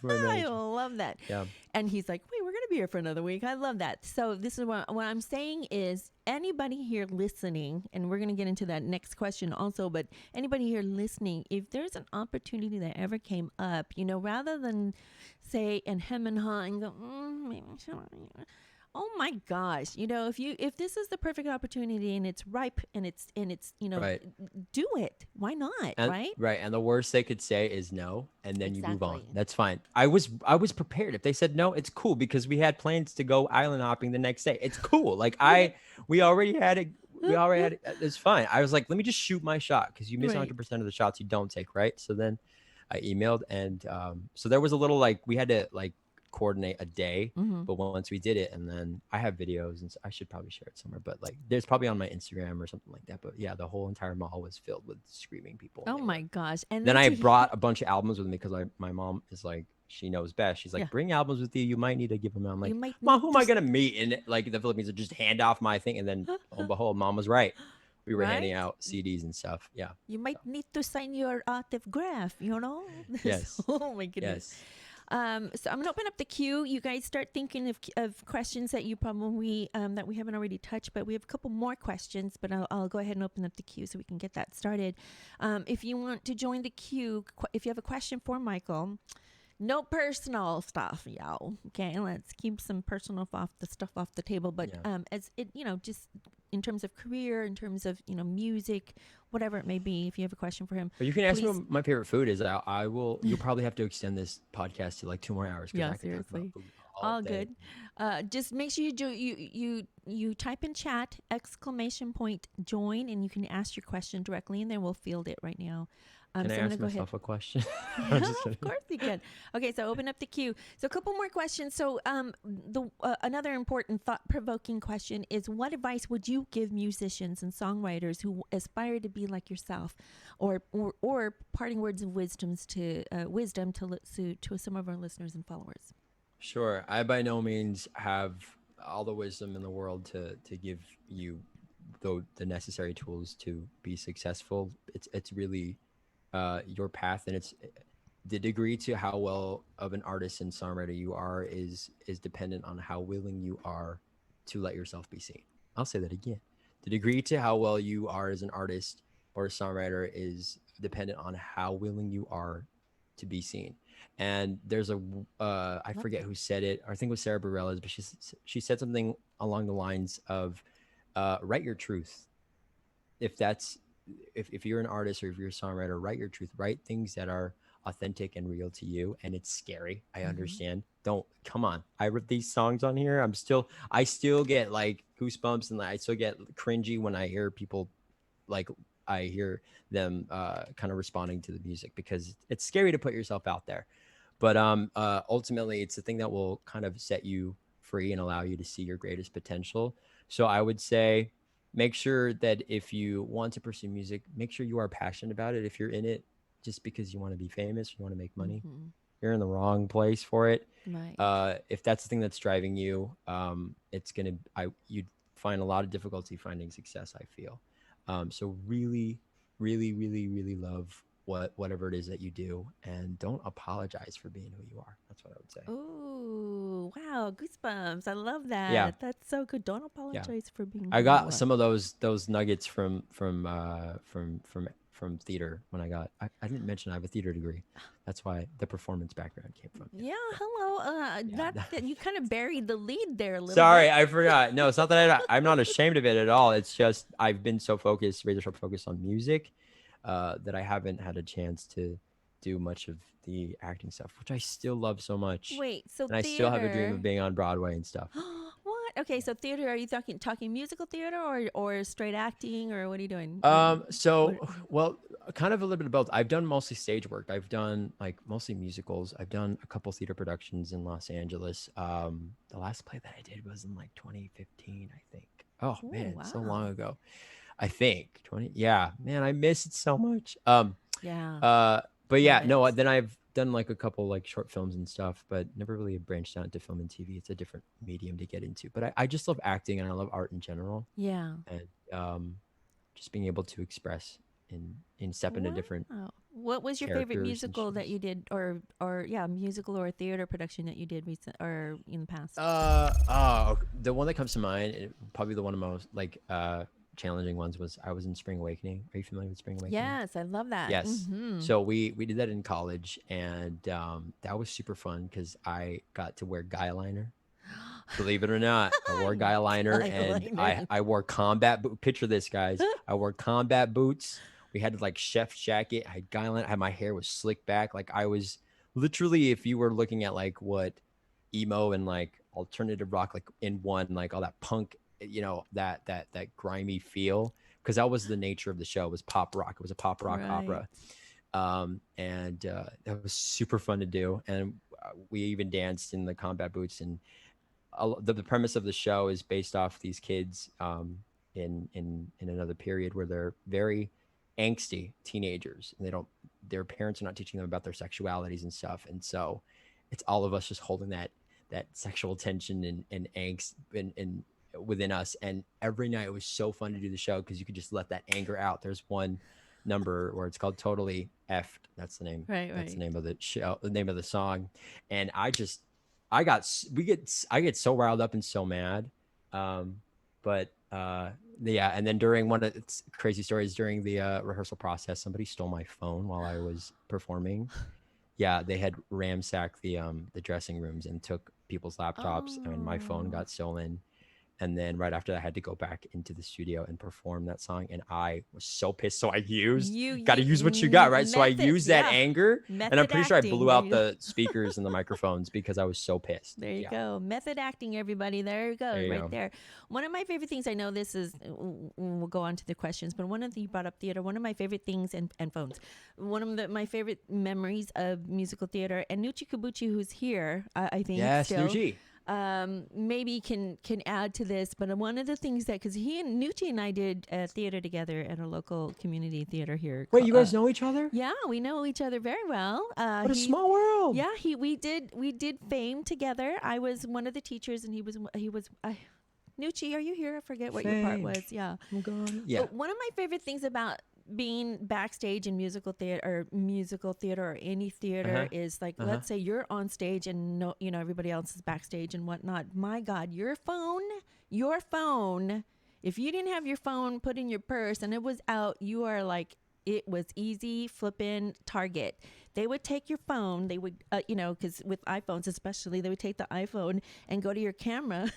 I love that. Yeah. And he's like, wait, we're going to be here for another week. I love that. So this is what I'm saying is anybody here listening, and we're going to get into that next question also, but anybody here listening, if there's an opportunity that ever came up, rather than say and hem and haw and go, maybe oh my gosh, if this is the perfect opportunity and it's ripe and it's Right. do it. Why not? Right? Right. And the worst they could say is no, and then you move on. Exactly. That's fine. I was prepared. If they said no, it's cool because we had plans to go island hopping the next day. It's cool. Like we already had it. It's fine. I was like, let me just shoot my shot because you miss Right. 100% of the shots you don't take, right? So then I emailed, and so there was a little like we had to like coordinate a day, Mhm. but once we did it, and then I have videos, and so I should probably share it somewhere, but like there's probably on my Instagram or something like that. But yeah, the whole entire mall was filled with screaming people. Oh my gosh. And Then I to- brought a bunch of albums with me because my mom is like, she knows best. She's like, Yeah. bring albums with you. You might need to give them out. I'm like, You might Mom, need who am to I gonna meet in like the Philippines and just hand off my thing? And then lo and behold, Mom was right. We were handing Right? out CDs and stuff. Yeah. You might need to sign your autograph, Yes. Oh my goodness. Yes. So I'm gonna open up the queue. You guys start thinking of questions that you probably that we haven't already touched, but we have a couple more questions. But I'll go ahead and open up the queue so we can get that started. If you want to join the queue, if you have a question for Michael, No personal stuff, yo. Okay, let's keep some personal stuff off the table. But Yeah. as it, just in terms of career, in terms of music, whatever it may be. If you have a question for him, But you can ask me please. what my favorite food is. I will. You'll probably have to extend this podcast to like 2 more hours because Yeah, I could talk about seriously. food all All day. good. Just make sure you type in chat !join, and you can ask your question directly, and then we'll field it right now. Can I So I'm gonna ask go ahead. myself a question? Yeah, I'm just of kidding. course you can. Okay, so open up the queue. So a couple more questions. So the another important thought-provoking question is, what advice would you give musicians and songwriters who aspire to be like yourself, or parting words of wisdom to some of our listeners and followers? Sure. I by no means have all the wisdom in the world to give you the necessary tools to be successful. It's really your path, and it's the degree to how well of an artist and songwriter you are is dependent on how willing you are to let yourself be seen. I'll say that again. The degree to how well you are as an artist or a songwriter is dependent on how willing you are to be seen. And there's a I Love forget that. who said it. I think it was Sarah Bareilles, but she said something along the lines of write your truth. If that's if you're an artist or if you're a songwriter, write your truth. Write things that are authentic and real to you. And it's scary. I Mm-hmm. understand. Don't come on. I wrote these songs on here. I still get like goosebumps and I still get cringy when I hear people like I hear them kind of responding to the music because it's scary to put yourself out there. But ultimately, it's the thing that will kind of set you free and allow you to see your greatest potential. So I would say make sure that if you want to pursue music, make sure you are passionate about it. If you're in it just because you want to be famous, you want to make money, Mm-hmm. you're in the wrong place for it. Right. If that's the thing that's driving you, you'd find a lot of difficulty finding success. I feel. So really, really, really, really love whatever it is that you do, and don't apologize for being who you are. That's what I would say. Oh, wow. Goosebumps. I love Yeah, that. That's so good. Don't yeah. apologize for being I who you got are. some of those nuggets from theater when I didn't mention I have a theater degree. That's why the performance background came from. Yeah, Yeah, hello. yeah. That you kind of buried the lead there a little Sorry, bit. I forgot. No, it's not that I'm not ashamed of it at all. It's just I've been so focused, razor sharp focused on music, that I haven't had a chance to do much of the acting stuff, which I still love so much, Wait, so and I still have a dream of theater. being on Broadway and stuff. What? Okay, so theater, are you talking musical theater or straight acting, or what are you doing? So, What, well, kind of a little bit of both. I've done mostly stage work. I've done like mostly musicals. I've done a couple theater productions in Los Angeles. The last play that I did was in like 2015, I think. Oh oh, man, so long wow. ago. I think 20. Yeah, man, I miss it so much. Yeah, But love yeah, it. no, then I've done like a couple like short films and stuff, but never really branched out into film and TV. It's a different medium to get into. But I just love acting and I love art in general. Yeah. And just being able to express and step into different Wow. What was your favorite characters and musical that shows. you did, or yeah, musical or theater production that you did recent or in the past? The one that comes to mind, probably the one of the most like challenging ones was I was in Spring Awakening. Are you familiar with Spring Awakening? Yes, I love that. Yes. Mm-hmm. So we did that in college, and that was super fun because I got to wear guy liner. Believe it or not, I wore guy liner, and Eyeliner. I wore combat boot. Picture this, guys. I wore combat boots. We had like chef's jacket. I had guy liner. I had my hair was slicked back. Like I was literally, if you were looking at like what emo and like alternative rock, like in one, like all that punk, that grimy feel, because that was the nature of the show. It was pop rock. It was a pop rock Right. opera, and that was super fun to do. And we even danced in the combat boots, and the premise of the show is based off these kids in another period where they're very angsty teenagers, and their parents are not teaching them about their sexualities and stuff, and so it's all of us just holding that sexual tension and angst and within us. And every night it was so fun to do the show because you could just let that anger out. There's one number where it's called Totally Effed. That's the name. Right. That's the Right. name of the show, the name of the song. And I get so riled up and so mad. But yeah, and then during one of it's crazy stories during the rehearsal process, somebody stole my phone while I was performing, yeah, they had ransacked the dressing rooms and took people's laptops, and my phone got stolen. And then right after that, I had to go back into the studio and perform that song. And I was so pissed. So I got to use what you got, right? So I used that anger, and I'm Method pretty sure I acting. blew There out you go. the speakers and the microphones because I was so pissed. There you Yeah. go. Method acting, everybody. There you go. There you Right go. there. One of my favorite things, I know this is, we'll go on to the questions, but one of the, you brought up theater, one of my favorite things, and phones. One of my favorite memories of musical theater, and Nucci Kabuchi, who's here, I think. Yes, still, Nucci. maybe can add to this, but one of the things that, because he and Nucci and I did theater together at a local community theater here. Wait, you guys know each other? Yeah, we know each other very well. What a small world. Yeah, we did Fame together. I was one of the teachers, and he was Nucci, are you here? I forget what your part Fame. was. Yeah. I'm gone. Yeah. But one of my favorite things about being backstage in musical theater or any theater is like, let's say you're on stage and no, everybody else is backstage and whatnot. My God, your phone, if you didn't have your phone put in your purse and it was out, you are like, it was easy flipping target. They would take your phone. They would, because with iPhones especially, they would take the iPhone and go to your camera.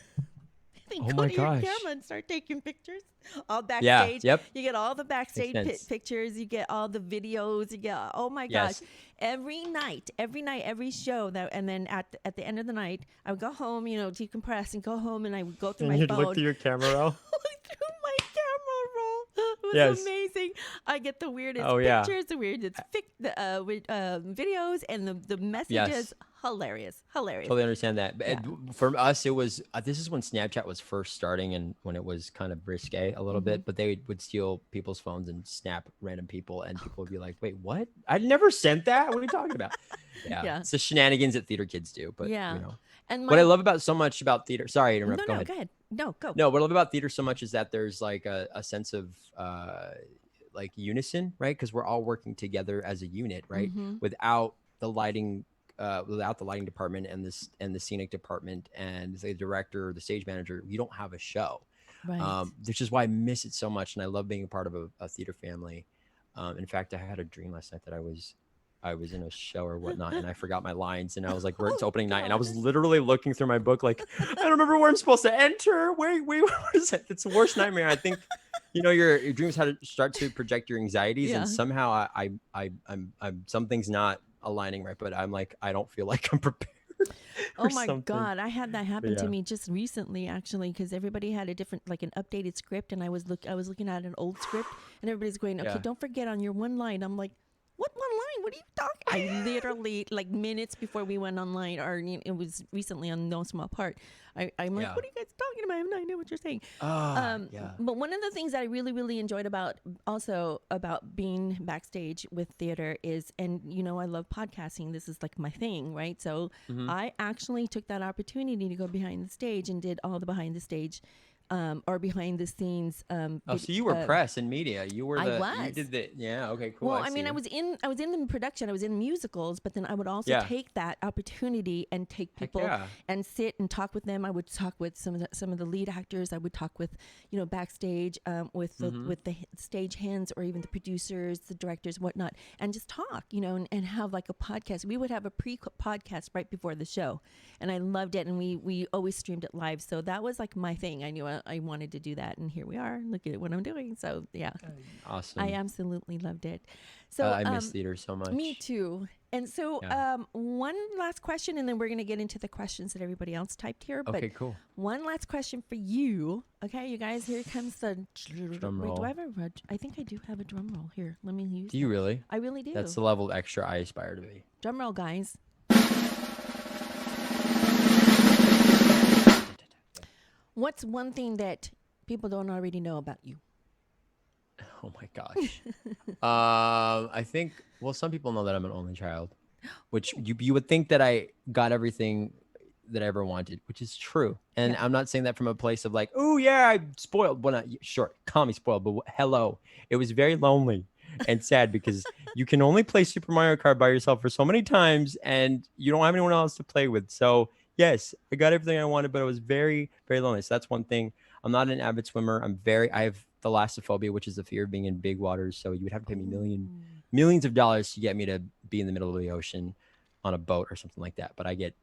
Oh Go my to your gosh. camera and start taking pictures all backstage. Yeah, yep. You get all the backstage Makes sense. pictures. You get all the videos. You get, oh my Yes. gosh. Every night, every show and then at the end of the night, I would go home, decompress and go home, and I would go through my You'd phone. look through your camera roll. Through my camera roll. It was Yes. amazing. I get the weirdest Oh, yeah. pictures, the weirdest videos, and the messages. Yes. Hilarious. Totally understand that. Yeah. For us, it was this is when Snapchat was first starting and when it was kind of risque a little bit, but they would steal people's phones and snap random people, and people would be like, "Wait, what? I never sent that. What are you talking about?" Yeah, Yeah. it's the shenanigans that theater kids do. But Yeah. And what I love about so much about theater. Sorry to interrupt. No, Go ahead. go ahead. No, go. No, what I love about theater so much is that there's like a sense of like unison, right? Because we're all working together as a unit, right? Without the lighting department and the scenic department and the director or the stage manager, you don't have a show. Right. Which is why I miss it so much, and I love being a part of a theater family. In fact, I had a dream last night that I was in a show or whatnot, and I forgot my lines, and I was like, "Where's opening night?" And I was literally looking through my book, like, I don't remember where I'm supposed to enter. Wait, what is it? It's the worst nightmare. I think, your dreams how to start to project your anxieties, Yeah. and somehow I'm something's not aligning right, but I'm like, I don't feel like I'm prepared. Oh my God, I had that happen to Yeah. me just recently, actually, because everybody had a different, like an updated script, and I was looking at an old script, and everybody's going, "Okay, Yeah. don't forget on your one line." I'm like, "What one line? What are you talking?" I literally, like minutes before we went online, or it was recently on No Small Part. I'm like, Yeah. "What are you guys talking about? I have no idea what you're saying." Yeah. But one of the things that I really, really enjoyed about being backstage with theater is, and I love podcasting. This is like my thing, right? So I actually took that opportunity to go behind the stage and did all the behind the stage, or behind the scenes. Oh, so you were press and media. You were I you was. did the okay, cool. Well, I mean, see. I was in the production. I was in musicals, but then I would also Yeah. take that opportunity and take Heck people yeah. and sit and talk with them. I would talk with some of the lead actors. I would talk with backstage with the stage hands, or even the producers, the directors, whatnot, and just talk, and have like a podcast. We would have a pre-podcast right before the show, and I loved it. And we always streamed it live, so that was like my thing. I knew I wanted to do that, and here we are. Look at what I'm doing. So yeah, Awesome. I absolutely loved it. So I miss theater so much. me too. And so Yeah. one last question, and then we're going to get into the questions that everybody else typed here. But Okay, cool. one last question for you. Okay, you guys, here comes the Drum Wait, do roll. I have I think I do have a drum roll here. Let me use Do you really? I really do. That's the level of extra I aspire to be. Drum roll, guys. What's one thing that people don't already know about you? Oh my gosh. I think, well, some people know that I'm an only child, which you would think that I got everything that I ever wanted, which is true. And Yeah. I'm not saying that from a place of like, oh yeah, I'm spoiled. Well, not sure, call me spoiled, but hello, it was very lonely and sad because you can only play Super Mario Kart by yourself for so many times, and you don't have anyone else to play with. So yes, I got everything I wanted, but it was very, very lonely. So that's one thing. I'm not an avid swimmer. I have thalassophobia, which is the fear of being in big waters. So you would have to pay me millions of dollars to get me to be in the middle of the ocean on a boat or something like that. But I get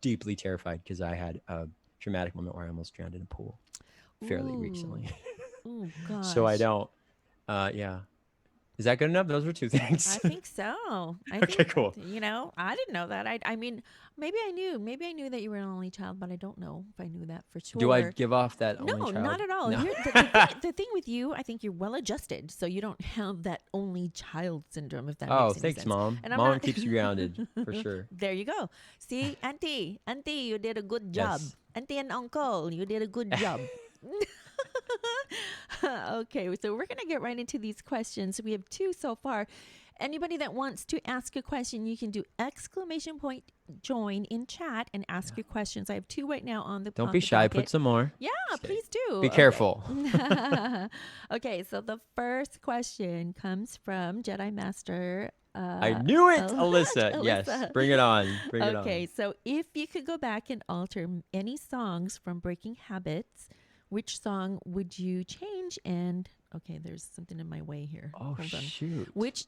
deeply terrified because I had a traumatic moment where I almost drowned in a pool fairly recently. Oh gosh. So I don't. Yeah. Is that good enough? Those were two things. I think so. Okay, think, cool. I didn't know that. I mean, maybe I knew that you were an only child, but I don't know if I knew that for sure. Do I give off that No, only child? not at all. No. The thing with you, I think you're well adjusted, so you don't have that only child syndrome. If that makes any thanks, sense. Mom. And I'm Mom not- keeps you grounded for sure. There you go. See, auntie, you did a good job. Yes. Auntie and uncle, you did a good job. Okay, so we're gonna get right into these questions. We have 2 so far. Anybody that wants to ask a question, you can do !join in chat and ask your questions. I have 2 right now on the. Don't on be the shy. docket. Put some more. Yeah, Just kidding. please do. Be Okay. careful. Okay, so the first question comes from Jedi Master. I knew it, Alyssa. Alyssa. Yes, bring it on. Bring it on. Okay, so if you could go back and alter any songs from Breaking Habits, which song would you change? And okay, there's something in my way here. Oh, Hold on. shoot. Which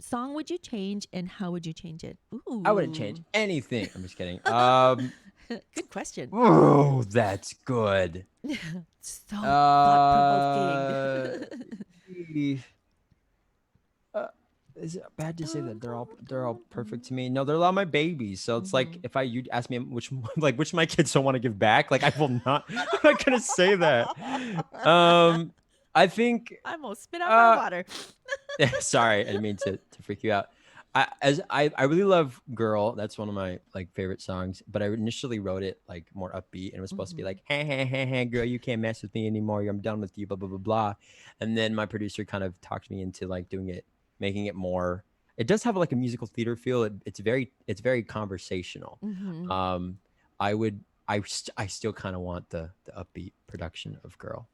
song would you change, and how would you change it? Ooh, I wouldn't change anything. I'm just kidding. Good question. Oh, that's good. So thought provoking. Is it bad to say that they're all perfect to me? No, they're all my babies. So it's like if you ask me which of my kids don't want to give back, like I will not. I'm not gonna say that. I think I almost spit out my water. sorry, I didn't mean to freak you out. I really love "Girl." That's one of my favorite songs. But I initially wrote it more upbeat, and it was supposed to be like, "Hey, hey, hey, hey, girl, you can't mess with me anymore. I'm done with you." Blah blah blah blah. And then my producer kind of talked me into doing it, making it more. It does have a musical theater feel. It's very conversational. I still kind of want the upbeat production of "Girl."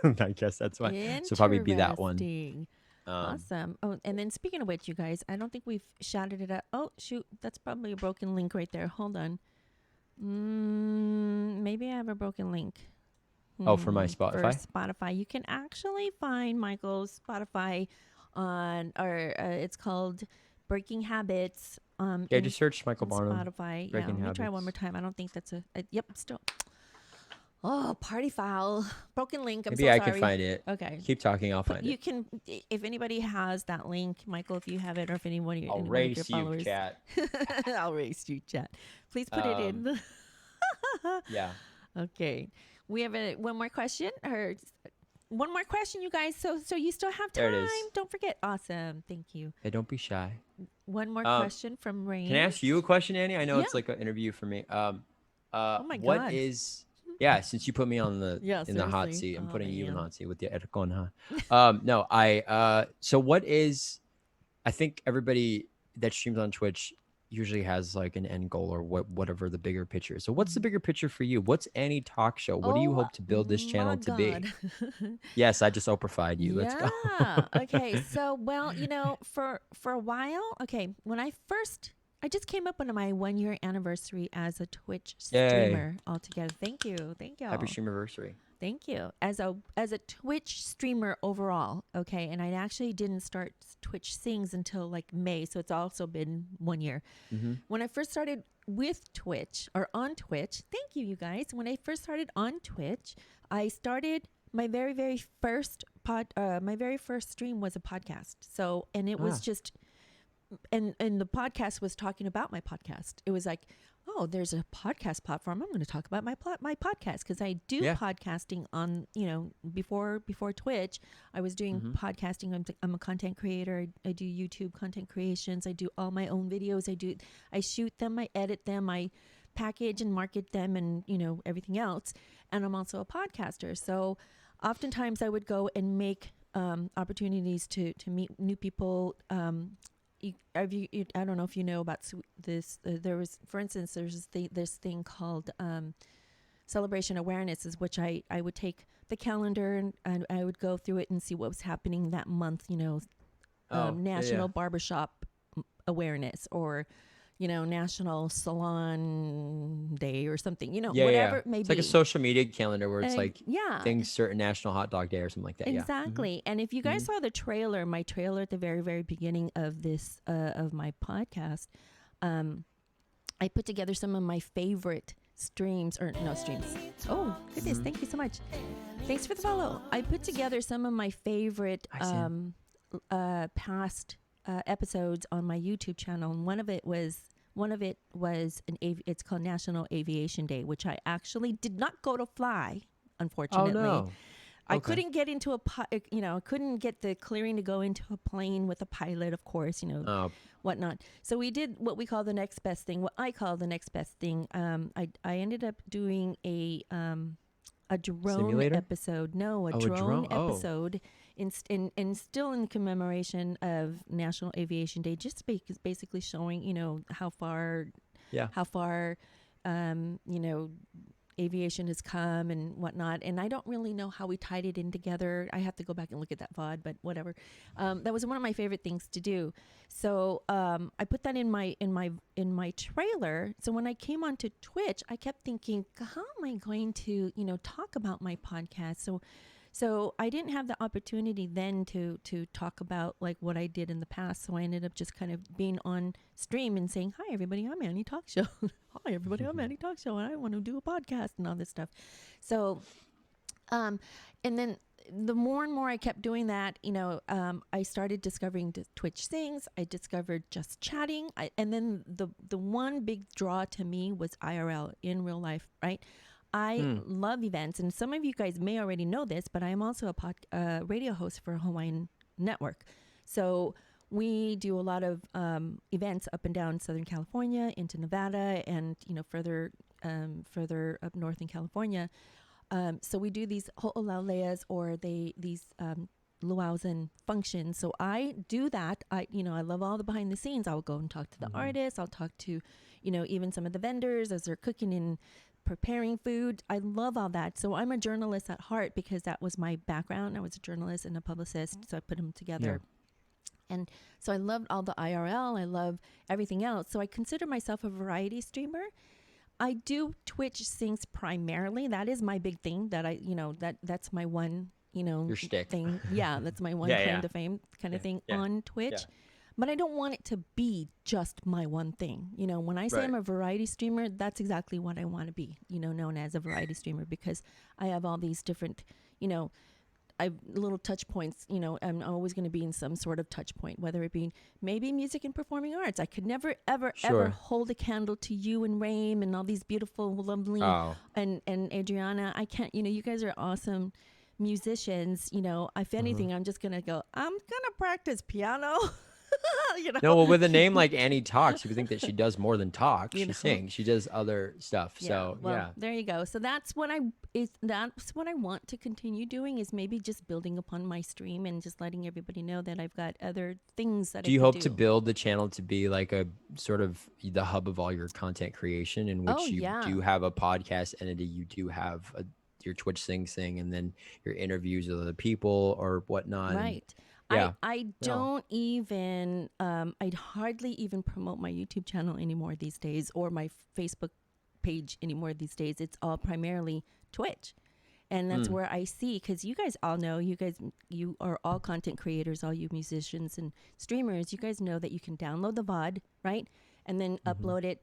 I guess that's why. So probably be that one. Interesting. Awesome. Oh, and then speaking of which, you guys, I don't think we've shouted it out. Oh, shoot. That's probably a broken link right there. Hold on. Maybe I have a broken link. Oh, for my Spotify? For Spotify. You can actually find Michael's Spotify on, or it's called Breaking Habits. Yeah, just search Michael Barnum. Spotify. Breaking Let me try Habits. one more time. I don't think that's yep, still. Oh, party foul. Broken link. I'm Maybe so I sorry. can find it. Okay. Keep talking. I'll find You it. can, if anybody has that link, Michael, if you have it, or if anyone, I'll anyone of your race you, followers, chat. I'll race you, chat. Please put it in. Yeah. Okay. We have one more question, you guys. So you still have There time. it is. Don't forget. Awesome. Thank you. Hey, don't be shy. One more question from Rain. Can I ask you a question, Annie? I know it's Yeah. like an interview for me. Oh my What God. is? Yeah, since you put me on the Yeah, in the hot seriously. seat, I'm Oh, putting you in the man. hot seat with the aircon on. No, so what is? I think everybody that streams on Twitch usually has an end goal or whatever the bigger picture is. So what's the bigger picture for you? What's AnnieTalks show? What do you hope to build this channel my to be? God. Yes, I just Oprah-fied you. Let's go. Yeah. Okay. So, well, for a while, okay, when I just came up on my 1-year anniversary as a Twitch Yay. streamer altogether. Thank you. Thank you. Happy streamiversary. Thank you. As a Twitch streamer overall, okay, and I actually didn't start Twitch Sings until May, so it's also been 1 year. When I first started with Twitch or on Twitch, thank you guys. When I first started on Twitch, I started my very first stream was a podcast. So, and it was just, and the podcast was talking about my podcast. It was like, oh, there's a podcast platform. I'm going to talk about my podcast because I do podcasting on, before Twitch. I was doing podcasting. I'm a content creator. I do YouTube content creations. I do all my own videos. I shoot them. I edit them. I package and market them, and everything else. And I'm also a podcaster. So oftentimes I would go and make opportunities to meet new people. I don't know if you know about this. There was, for instance, there's this thing called Celebration Awarenesses, which I would take the calendar and I would go through it and see what was happening that month. National Barbershop Awareness, or National Salon Day or something, Yeah, whatever yeah. it may It's be. like a social media calendar where it's like yeah. things, certain National Hot Dog Day or something like that. Yeah. Exactly. And if you guys saw the trailer, my trailer at the very, very beginning of this, of my podcast, I put together some of my favorite streams. Oh, goodness. Thank you so much. Thanks for the follow. I put together some of my favorite past episodes on my YouTube channel. And one of it was it's called National Aviation Day, which I actually did not go to fly, unfortunately. Oh, no. I couldn't get into couldn't get the clearing to go into a plane with a pilot, of course, whatnot. So we did what we call the next best thing, what I call the next best thing. I ended up doing a drone Simulator? episode. No, a drone episode in still in commemoration of National Aviation Day, just basically showing, how far, aviation has come and whatnot. And I don't really know how we tied it in together. I have to go back and look at that VOD, but whatever. That was one of my favorite things to do. So I put that in my trailer. So when I came onto Twitch, I kept thinking, how am I going to, talk about my podcast? So I didn't have the opportunity then to talk about like what I did in the past. So I ended up just kind of being on stream and saying, "Hi everybody, I'm AnnieTalks Show." "Hi everybody, I'm AnnieTalks Show, and I want to do a podcast," and all this stuff. So, and then the more and more I kept doing that, I started discovering Twitch things. I discovered just chatting. And then the one big draw to me was IRL, in real life, right? I love events, and some of you guys may already know this, but I am also a radio host for Hawaiian Network. So we do a lot of events up and down Southern California, into Nevada, and further up north in California. So we do these ho'olauleas, or these luau's and functions. So I do that. I love all the behind the scenes. I'll go and talk to the artists. I'll talk to even some of the vendors as they're cooking and preparing food. I love all that. So I'm a journalist at heart, because that was my background. I was a journalist and a publicist, so I put them together. Yeah. And so I loved all the IRL. I love everything else. So I consider myself a variety streamer. I do Twitch things primarily. That is my big thing. That that's my one, your shtick thing. Yeah, that's my one claim to fame kind of thing on Twitch. Yeah. But I don't want it to be just my one thing. When I say I'm a variety streamer, that's exactly what I want to be, known as a variety streamer, because I have all these different, I have little touch points. I'm always going to be in some sort of touch point, whether it be maybe music and performing arts. I could never, ever, ever hold a candle to you and Raim and all these beautiful, lovely, and Adriana. I can't, you guys are awesome musicians. If anything, I'm just going to go, I'm going to practice piano. No, well, with a name like AnnieTalks, you would think that she does more than talk. She sings. She does other stuff. Yeah, so there you go. So that's what I want to continue doing, is maybe just building upon my stream and just letting everybody know that I've got other things that I can do. Do you hope to build the channel to be like a sort of the hub of all your content creation, in which you do have a podcast entity, you do have your Twitch thing, and then your interviews with other people or whatnot? Right. Yeah. I don't even, I'd hardly even promote my YouTube channel anymore these days, or my Facebook page anymore these days. It's all primarily Twitch. And that's where I see, because you guys all know, you are all content creators, all you musicians and streamers. You guys know that you can download the VOD, right? And then upload it,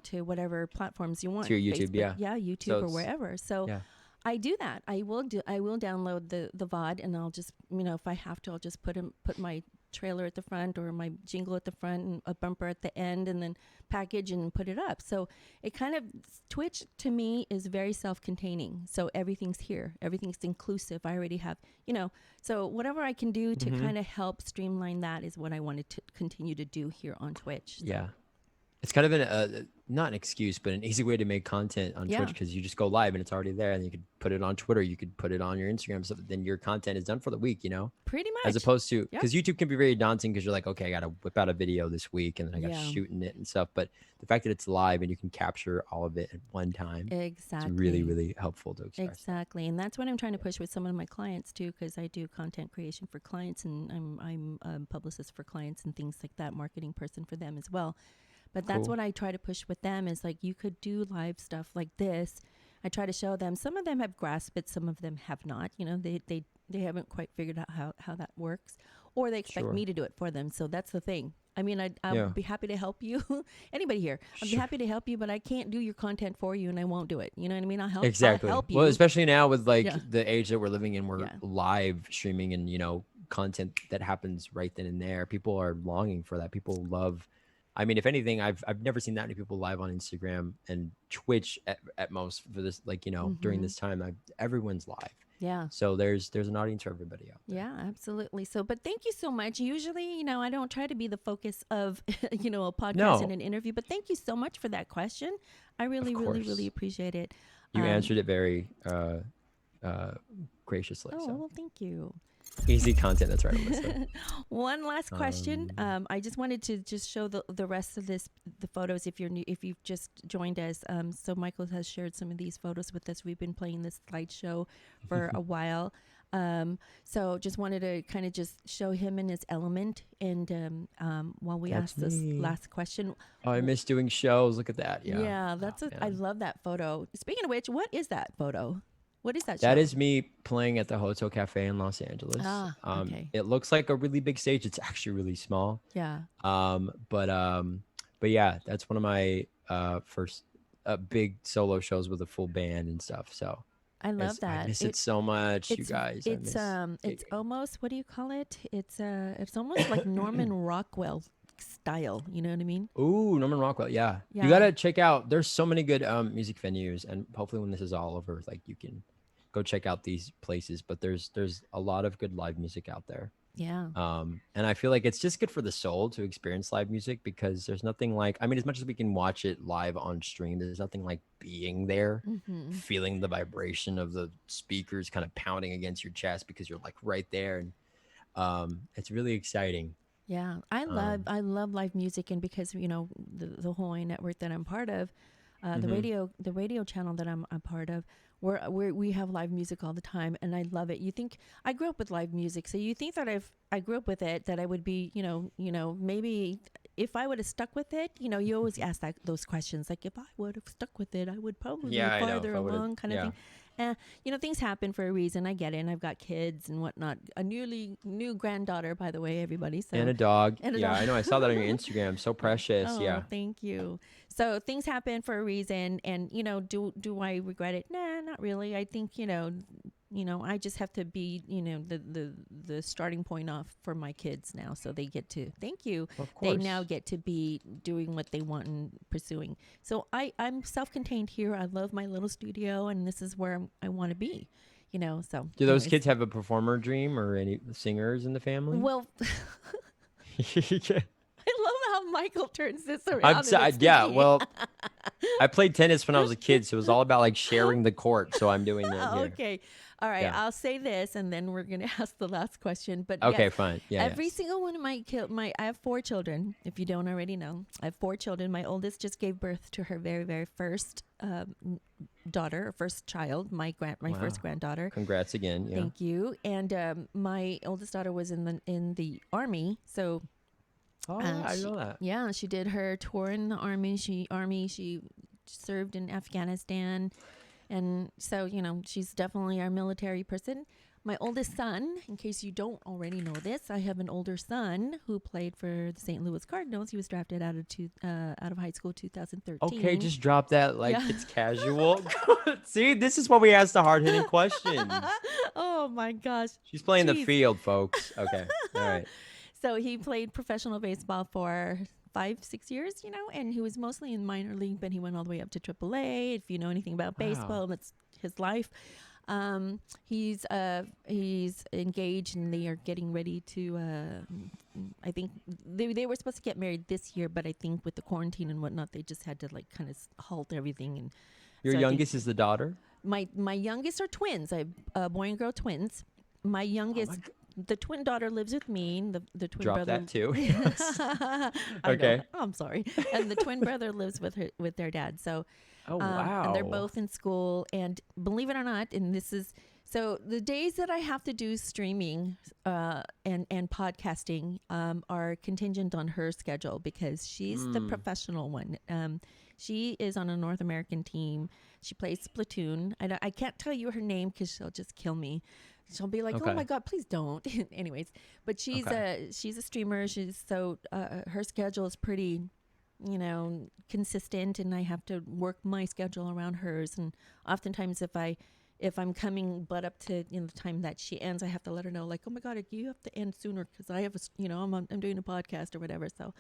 to whatever platforms you want. To your YouTube, Facebook, YouTube or wherever. So I do that. I will download the VOD, and I'll just, if I have to, I'll just put my trailer at the front, or my jingle at the front, and a bumper at the end, and then package and put it up. So it kind of, Twitch to me is very self-containing. So everything's here. Everything's inclusive. I already have, so whatever I can do to kind of help streamline that is what I wanted to continue to do here on Twitch. So. Yeah. It's kind of not an excuse, but an easy way to make content on Twitch, because you just go live and it's already there, and you could put it on Twitter, you could put it on your Instagram, so then your content is done for the week, Pretty much. As opposed to, because YouTube can be very daunting, because you're like, okay, I got to whip out a video this week, and then I got to shoot in it and stuff. But the fact that it's live and you can capture all of it at one time, it's really, really helpful to express. Exactly. And that's what I'm trying to push with some of my clients too, because I do content creation for clients, and I'm a publicist for clients and things like that, marketing person for them as well. But that's Cool. what I try to push with them is like, you could do live stuff like this. I try to show them. Some of them have grasped it. Some of them have not. You know, they haven't quite figured out how that works, or they expect Sure. me to do it for them. So that's the thing. I mean, I'll Yeah. be happy to help you. Anybody here, I'd be Sure. happy to help you, but I can't do your content for you, and I won't do it. You know what I mean? I'll Exactly. help you. Well, especially now with like Yeah. the age that we're living in, we're Yeah. live streaming and, content that happens right then and there. People are longing for that. People love, I mean, if anything, I've never seen that many people live on Instagram and Twitch at most for this, like, during this time, everyone's live. Yeah. So there's an audience for everybody out there. Yeah, absolutely. So, but thank you so much. Usually, I don't try to be the focus of, a podcast No. and an interview, but thank you so much for that question. I really, really, course. really appreciate it. You answered it very graciously. Oh, So well, thank you. easy content. That's right, Alyssa. One last question. I just wanted to just show the rest of the photos if you're new, if you've just joined us. So Michael has shared some of these photos with us. We've been playing this slideshow for a while. So just wanted to kind of just show him in his element. And while we That's ask this me. last question, Oh, I miss doing shows. Look at that. Yeah. yeah, I man. love that photo. Speaking of which, what is that photo? What is that? That show? is me playing at the Hotel Café in Los Angeles. Ah, okay. It looks like a really big stage. It's actually really small. Yeah. But yeah, that's one of my first big solo shows with a full band and stuff. So I love that. I miss it so much, you guys. It's it's almost, what do you call it? It's almost like Norman Rockwell style. You know what I mean? Ooh, Norman Rockwell. Yeah. Yeah. You gotta check out. There's so many good music venues, and hopefully when this is all over, like you can go check out these places. But there's a lot of good live music out there. Yeah. And I feel like it's just good for the soul to experience live music because there's nothing like, I mean, as much as we can watch it live on stream, there's nothing like being there, feeling the vibration of the speakers kind of pounding against your chest because you're like right there. And it's really exciting. Yeah, I love live music, and because the Hawaii network that I'm part of, the radio channel that I'm a part of, we have live music all the time, and I love it. You think I grew up with live music, so you think that I grew up with it, that I would be maybe if I would have stuck with it, you always ask those questions, like if I would have stuck with it, I would probably be farther along, kind of thing. Things happen for a reason. I get it. And I've got kids and whatnot. A new granddaughter, by the way, everybody. So And a dog. And a Yeah, dog. I know. I saw that on your Instagram. So precious. Oh, Yeah. thank you. So things happen for a reason, and do I regret it? Nah, not really. I think I just have to be the starting point off for my kids now, so they get to. Thank you. Of They course. now get to be doing what they want and pursuing. So I'm self-contained here. I love my little studio, and this is where I want to be. So Do those anyways. kids have a performer dream or any singers in the family? Well, I love how Michael turns this around. I'm and sorry. it's Yeah. me. Well, I played tennis when I was a kid, so it was all about like sharing the court. So I'm doing that here. Okay. All right. Yeah. I'll say this, and then we're going to ask the last question. But Okay, yes, fine. Yeah. every yes. single one of I have 4 children. If you don't already know, I have 4 children. My oldest just gave birth to her very, very first daughter, or first child, my Wow. first granddaughter. Congrats again. Yeah. Thank you. And my oldest daughter was in the army, so. Oh, I know that. Yeah, she did her tour in the army. She served in Afghanistan, and so she's definitely our military person. My oldest son, in case you don't already know this, I have an older son who played for the St. Louis Cardinals. He was drafted out of high school 2013. Okay, just drop that like Yeah. it's casual. See, this is why we ask the hard hitting questions. Oh my gosh. She's playing the Jeez. field, folks. Okay. All right. So he played professional baseball for 5-6 years, and he was mostly in minor league, but he went all the way up to AAA. If you know anything about baseball, that's his life. He's engaged, and they are getting ready to. I think they were supposed to get married this year, but I think with the quarantine and whatnot, they just had to like kind of halt everything. And Your so I think youngest is the daughter? my youngest are twins. I boy and girl twins. My youngest. The twin daughter lives with me. And the twin Drop brother. that too. I know. Okay. I'm sorry. And the twin brother lives with their dad. So, Oh, wow. and they're both in school. And believe it or not, and this is So the days that I have to do streaming and podcasting are contingent on her schedule because she's the professional one. She is on a North American team. She plays Splatoon. I can't tell you her name because she'll just kill me. She'll be like, "Oh my God, please don't." Anyways, but she's a streamer. Her schedule is pretty, consistent, and I have to work my schedule around hers. And oftentimes, if I'm coming but up to the time that she ends, I have to let her know, like, "Oh my God, you have to end sooner because I have I'm doing a podcast or whatever." So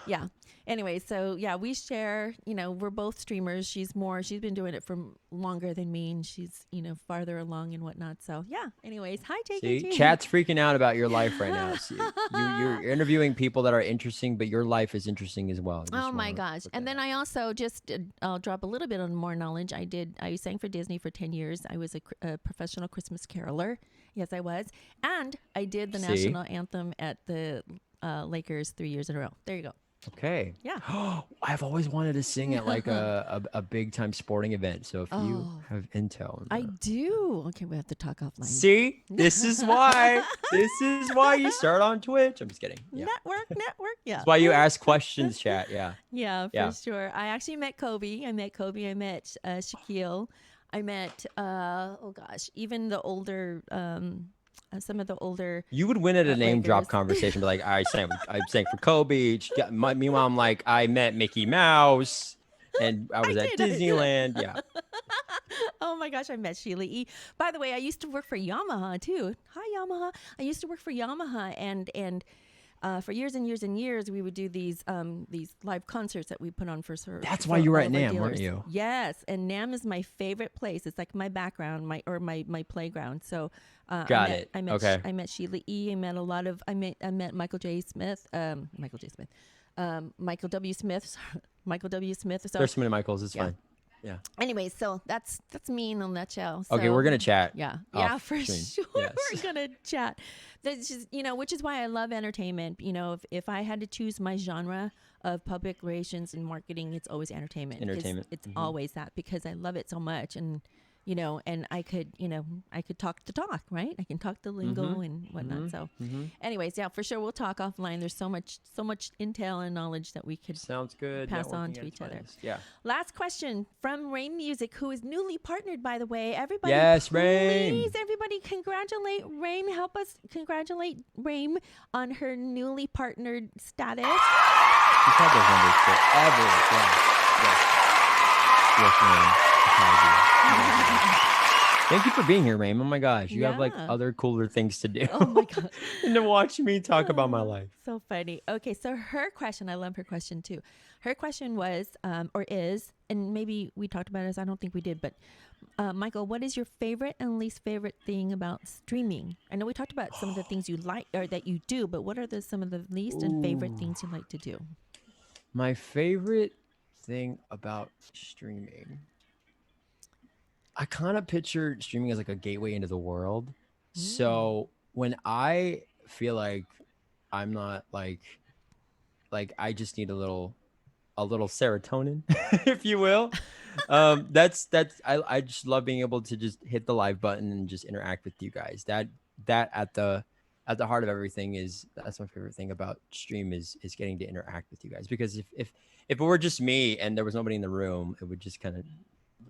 yeah. Anyway, so yeah, we share. We're both streamers. She's been doing it for longer than me, and she's farther along and whatnot. So yeah. Anyways, hi, See, chat's freaking out about your life right now. See, you're interviewing people that are interesting, but your life is interesting as well. Oh my gosh! And then I also I'll drop a little bit on more knowledge. I sang for Disney for 10 years. I was a professional Christmas caroler. Yes, I was, and I did the national anthem at the Lakers 3 years in a row. There you go. Okay. Yeah. I've always wanted to sing at like a big time sporting event. So if you have intel, I do. Okay, we have to talk offline. See, this is why. This is why you start on Twitch. I'm just kidding. Yeah. Network. Yeah. That's why you ask questions, chat. Yeah. Yeah, for sure. I actually met Kobe. I met Shaquille. I met even the older some of the older. You would win at a name drop conversation, but like I sang for Kobe. Meanwhile, I'm like, I met Mickey Mouse, and I was at Disneyland. Yeah. Oh my gosh, I met Sheila E. By the way, I used to work for Yamaha too. Hi Yamaha. I used to work for Yamaha, and for years and years and years, we would do these live concerts that we put on for. That's why you were at NAMM, weren't you? Yes, and NAMM is my favorite place. It's like my background, my playground. So I met Sheila E. I met a lot of. I met Michael W. Smith. So, there's so many Michaels. It's fine. Yeah. Anyway, so that's me in a nutshell. Okay, we're gonna chat. Yeah, for sure. Yes. We're gonna chat. That's just which is why I love entertainment. If I had to choose my genre of public relations and marketing, it's always entertainment. It's always that because I love it so much, and and I could talk the talk, right? I can talk the lingo and whatnot. So, anyways, yeah, for sure, we'll talk offline. There's so much intel and knowledge that we could sounds good pass on to each other. Yeah. Last question from Rain Music, who is newly partnered, by the way. Everybody, yes, please, Rain. everybody, congratulate Rain. Help us congratulate Rain on her newly partnered status. She's had those numbers forever. Yes, Rain. Thank you for being here, Rain. Oh my gosh, you have like other cooler things to do. Oh my god, and to watch me talk about my life. So funny. Okay, so her question, I love her question too. Her question was, or is, and maybe we talked about this. I don't think we did, but Michael, what is your favorite and least favorite thing about streaming? I know we talked about some of the things you like or that you do, but what are some of the least and favorite things you like to do? My favorite thing about streaming. I kind of picture streaming as like a gateway into the world. So when I feel like I'm not like I just need a little serotonin, if you will. That's I just love being able to just hit the live button and just interact with you guys. That at the heart of everything that's my favorite thing about stream is getting to interact with you guys, because if it were just me and there was nobody in the room, it would just kind of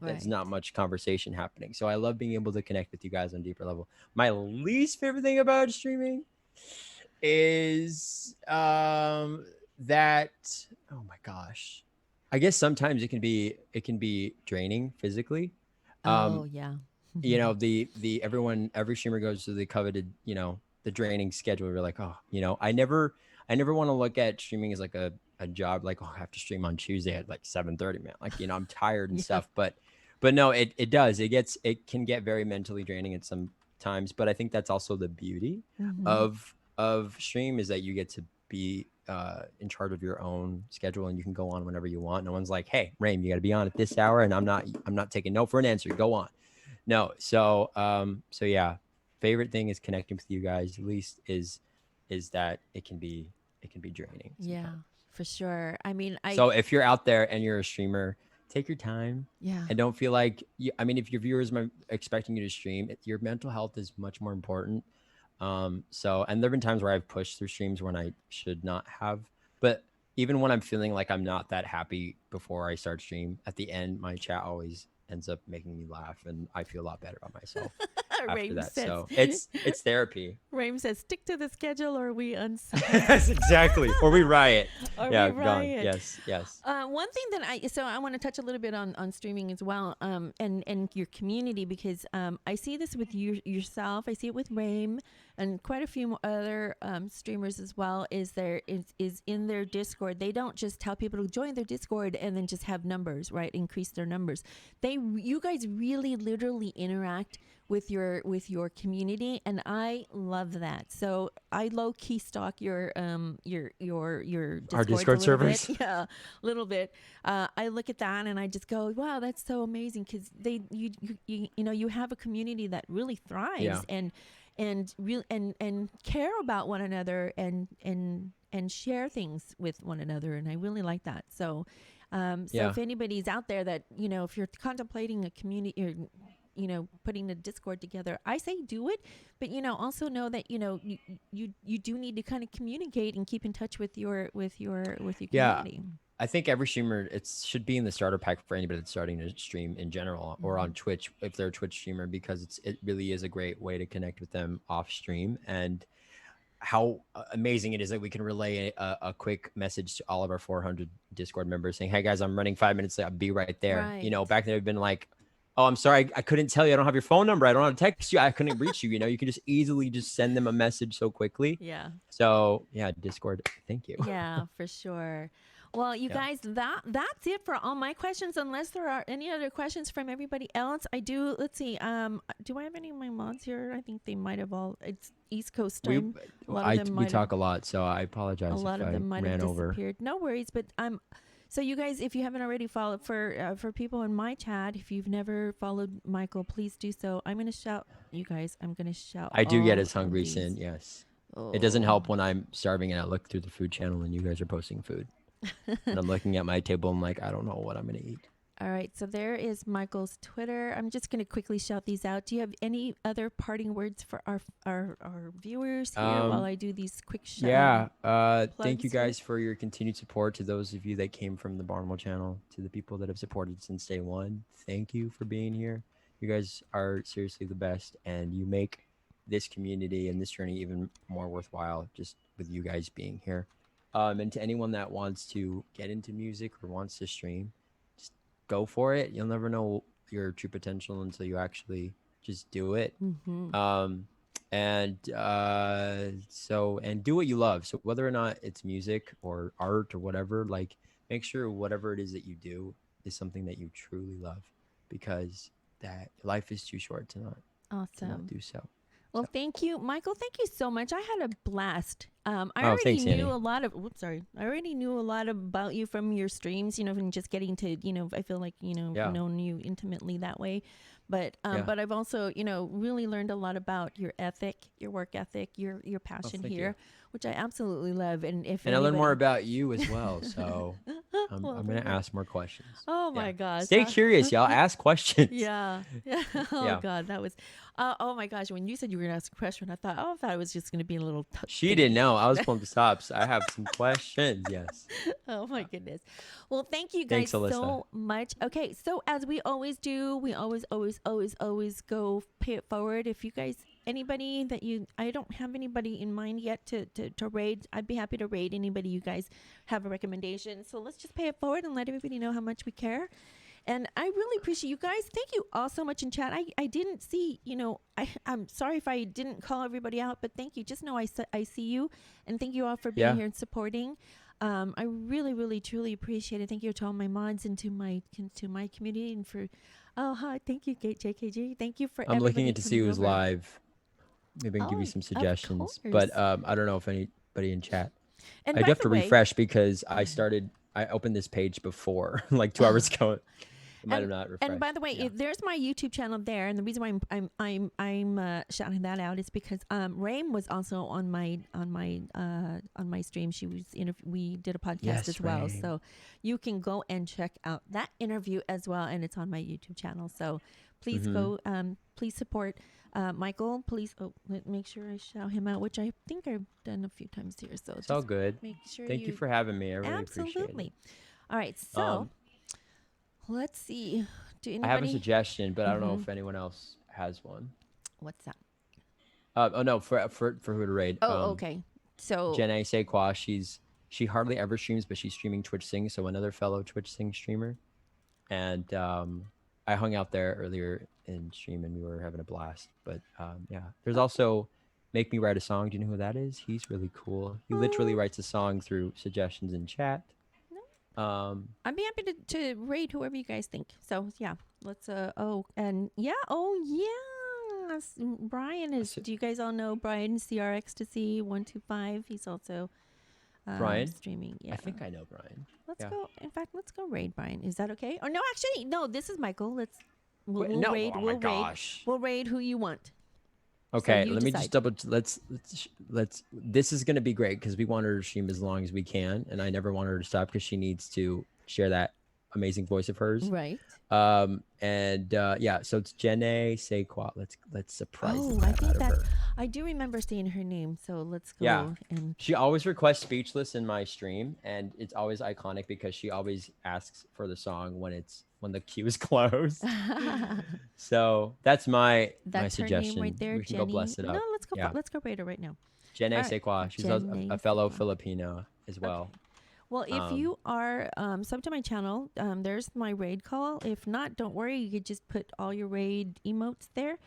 there's not much conversation happening. So I love being able to connect with you guys on a deeper level. My least favorite thing about streaming is that, oh my gosh, I guess sometimes it can be draining physically. Every streamer goes through the coveted, the draining schedule. We're like, I never want to look at streaming as like a job, like, I have to stream on Tuesday at like 7:30, man. Like, I'm tired and stuff, but no, it can get very mentally draining at some times. But I think that's also the beauty of stream, is that you get to be in charge of your own schedule, and you can go on whenever you want. No one's like, hey, Rain, you got to be on at this hour, and I'm not taking no for an answer. Go on. No. So yeah, favorite thing is connecting with you guys. Least is that it can be draining sometimes. Yeah, for sure. I mean, so if you're out there and you're a streamer, take your time. Yeah. And don't feel like I mean, if your viewers are expecting you to stream, your mental health is much more important. So, and there've been times where I've pushed through streams when I should not have, but even when I'm feeling like I'm not that happy before I start stream, at the end, my chat always ends up making me laugh, and I feel a lot better about myself after Raim that. says, So it's therapy. Raim says, stick to the schedule or we unsub. Yes, exactly. Or we riot. Or Yeah, we gone. riot. Yes. One thing that I want to touch a little bit on streaming as well, and your community, because I see this with yourself. I see it with Raim and quite a few other streamers as well. Is in their Discord. They don't just tell people to join their Discord and then just have numbers, right? Increase their numbers. You guys really literally interact with your community, and I love that. So I low key stalk your Discord, Our Discord servers. Yeah, a little bit. I look at that and I just go, wow, that's so amazing, because you have a community that really thrives. Yeah. and care about one another and share things with one another, and I really like that. So if anybody's out there that, if you're contemplating a community or putting a Discord together, I say do it, but also know that you do need to kind of communicate and keep in touch with your community. Yeah. I think every streamer, it should be in the starter pack for anybody that's starting to stream in general, or on Twitch if they're a Twitch streamer, because it really is a great way to connect with them off stream. And how amazing it is that we can relay a quick message to all of our 400 Discord members saying, hey guys, I'm running 5 minutes late, I'll be right there. Right. Back then it'd been like, oh, I'm sorry, I couldn't tell you, I don't have your phone number, I don't know how to text you, I couldn't reach you. You can just easily just send them a message so quickly. Yeah. So yeah, Discord, thank you. Yeah, for sure. Well, you guys, that's it for all my questions, unless there are any other questions from everybody else. Let's see, do I have any of my mods here? I think they might have all, it's East Coast time. We talk a lot, so I apologize. A lot of them might have disappeared. No worries, but so you guys, if you haven't already followed, for people in my chat, if you've never followed Michael, please do so. I'm going to shout, you guys, I do get his hungry sin, yes. Oh. It doesn't help when I'm starving and I look through the food channel and you guys are posting food. And I'm looking at my table, I'm like, I don't know what I'm going to eat. All right, so there is Michael's Twitter. I'm just going to quickly shout these out. Do you have any other parting words for our viewers here while I do these quick shout thank you guys for your continued support. To those of you that came from the Barnum channel, to the people that have supported since day one, thank you for being here. You guys are seriously the best, and you make this community and this journey even more worthwhile just with you guys being here. And to anyone that wants to get into music or wants to stream, just go for it. You'll never know your true potential until you actually just do it. And do what you love. So whether or not it's music or art or whatever, like, make sure whatever it is that you do is something that you truly love, because that life is too short to not do so. Well, thank you, Michael. Thank you so much. I had a blast. I thanks, Annie. knew a lot of. I already knew a lot about you from your streams. From just getting to. I feel like known you intimately that way. But I've also really learned a lot about your ethic, your work ethic, your passion here, which I absolutely love. And I learn more about you as well. So I'm going to ask more questions. Oh my gosh! Stay curious, y'all. Ask questions. Yeah. Oh God, that was. Oh my gosh! When you said you were gonna ask a question, I thought it was just gonna be a little. She didn't know. I was pulling the stops. I have some questions. Yes. Oh my goodness. Well, thank you guys so much. Okay, so as we always do, we always go pay it forward. If you guys, anybody that I don't have anybody in mind yet to raid. I'd be happy to raid anybody you guys have a recommendation. So let's just pay it forward and let everybody know how much we care. And I really appreciate you guys. Thank you all so much in chat. I didn't see, I'm sorry if I didn't call everybody out, but thank you. Just know I see you, and thank you all for being here and supporting. I really, really, truly appreciate it. Thank you to all my mods and to my community, and for, hi, thank you, JKG. Thank you for. I'm looking in to see who's live. Maybe I can give you some suggestions, but I don't know if anybody in chat. And I do have to refresh because I opened this page before, like 2 hours ago. It might have not refreshed. And by the way, Yeah. there's my YouTube channel there, and the reason why I'm shouting that out is because Rain was also on my stream. She was we did a podcast Yes, as well, Rain. so you can go and check out that interview as well, and it's on my YouTube channel. So please go, please support Michael. Please make sure I shout him out, which I think I've done a few times here. So It's all good. Make sure Thank you for having me. I really appreciate absolutely. it. All right, so let's see. Do anybody? I have a suggestion, but I don't know if anyone else has one. What's that? Oh no, for who to raid. Oh, okay. So Jenna Sequa, she hardly ever streams, but she's streaming Twitch Sing, so another fellow Twitch Sing streamer. And I hung out there earlier in stream and we were having a blast. But yeah, there's also Make Me Write a Song. Do you know who that is? He's really cool. He literally writes a song through suggestions in chat. I'd be happy to raid whoever you guys think. So yeah, let's Brian is. Do you guys all know Brian CRXTC 125? He's also Brian streaming. Yeah, I think I know Brian. Let's go. In fact, let's go raid Brian. Is that okay? Oh no, actually, no. This is Michael. We'll no, raid. oh my We'll gosh. We'll raid who you want. Okay, you let me decide. just double. Let's. This is gonna be great because we want her to stream as long as we can, and I never want her to stop because she needs to share that amazing voice of hers. Right. Yeah. So it's Jenna Sequa. Let's surprise. Oh, the I crap think out of that her. I do remember seeing her name. So let's go. Yeah. And She always requests Speechless in my stream, and it's always iconic because she always asks for the song when the queue is closed. So that's my that's her suggestion. name right there. We can Jenny. go bless it up. No, let's go. Yeah. Let's go raid her right now. Jenna All right. Sequa. She's Jenna a fellow Sequa. Filipino as well. Well, if you are sub to my channel, there's my raid call. If not, don't worry. You could just put all your raid emotes there.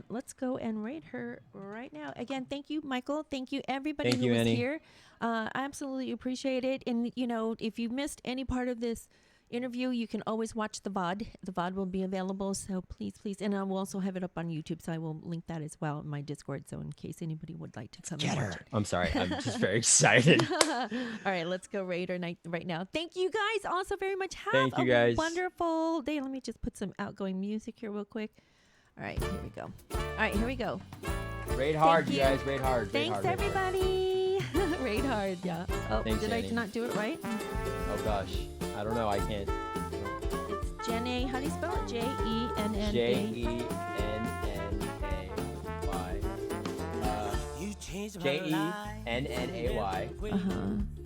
Let's go and raid her right now. Again, thank you, Michael. Thank you, everybody Thank who you, was Annie. here. I absolutely appreciate it. And, if you missed any part of this interview, you can always watch the VOD. The VOD will be available. So please. And I will also have it up on YouTube. So I will link that as well in my Discord. So in case anybody would like to come and watch it. I'm sorry. I'm just very excited. All right, let's go raid her night right now. Thank you guys also very much. Have Thank you, a guys. wonderful day. Let me just put some outgoing music here real quick. All right, here we go. All right, here we go. Raid hard, Thank you you. guys. Raid hard. Raid Thanks, hard, raid hard. everybody. Raid hard, yeah. Oh, Thanks, did Annie. I not do it right? Oh gosh, I don't know. I can't. It's Jenna. How do you spell it? Jenna. Jennay. Jennay.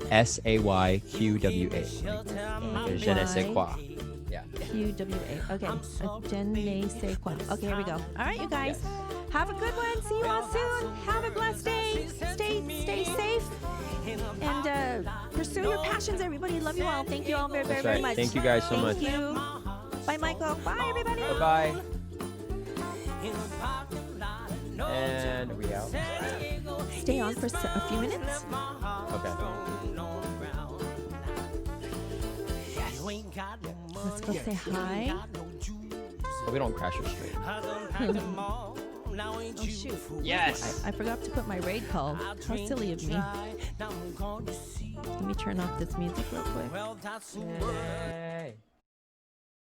SAYQWA. Je ne sais quoi. Yeah. QWA. Okay, Jenna Sequa. Okay, here we go. All right, you guys. Have a good one. See you all soon. Have a blessed day. Stay safe. And pursue your passions, everybody. Love you all. Thank you all very, very, That's very right. much. Thank you guys so much. Thank you. Bye, Michael. Bye, everybody. Bye bye. And are we out? Stay on for a few minutes. Okay. Let's go say hi. Hope we don't crash our stream. Oh, shoot. Yes. I forgot to put my raid call. How silly of me. Let me turn off this music real quick.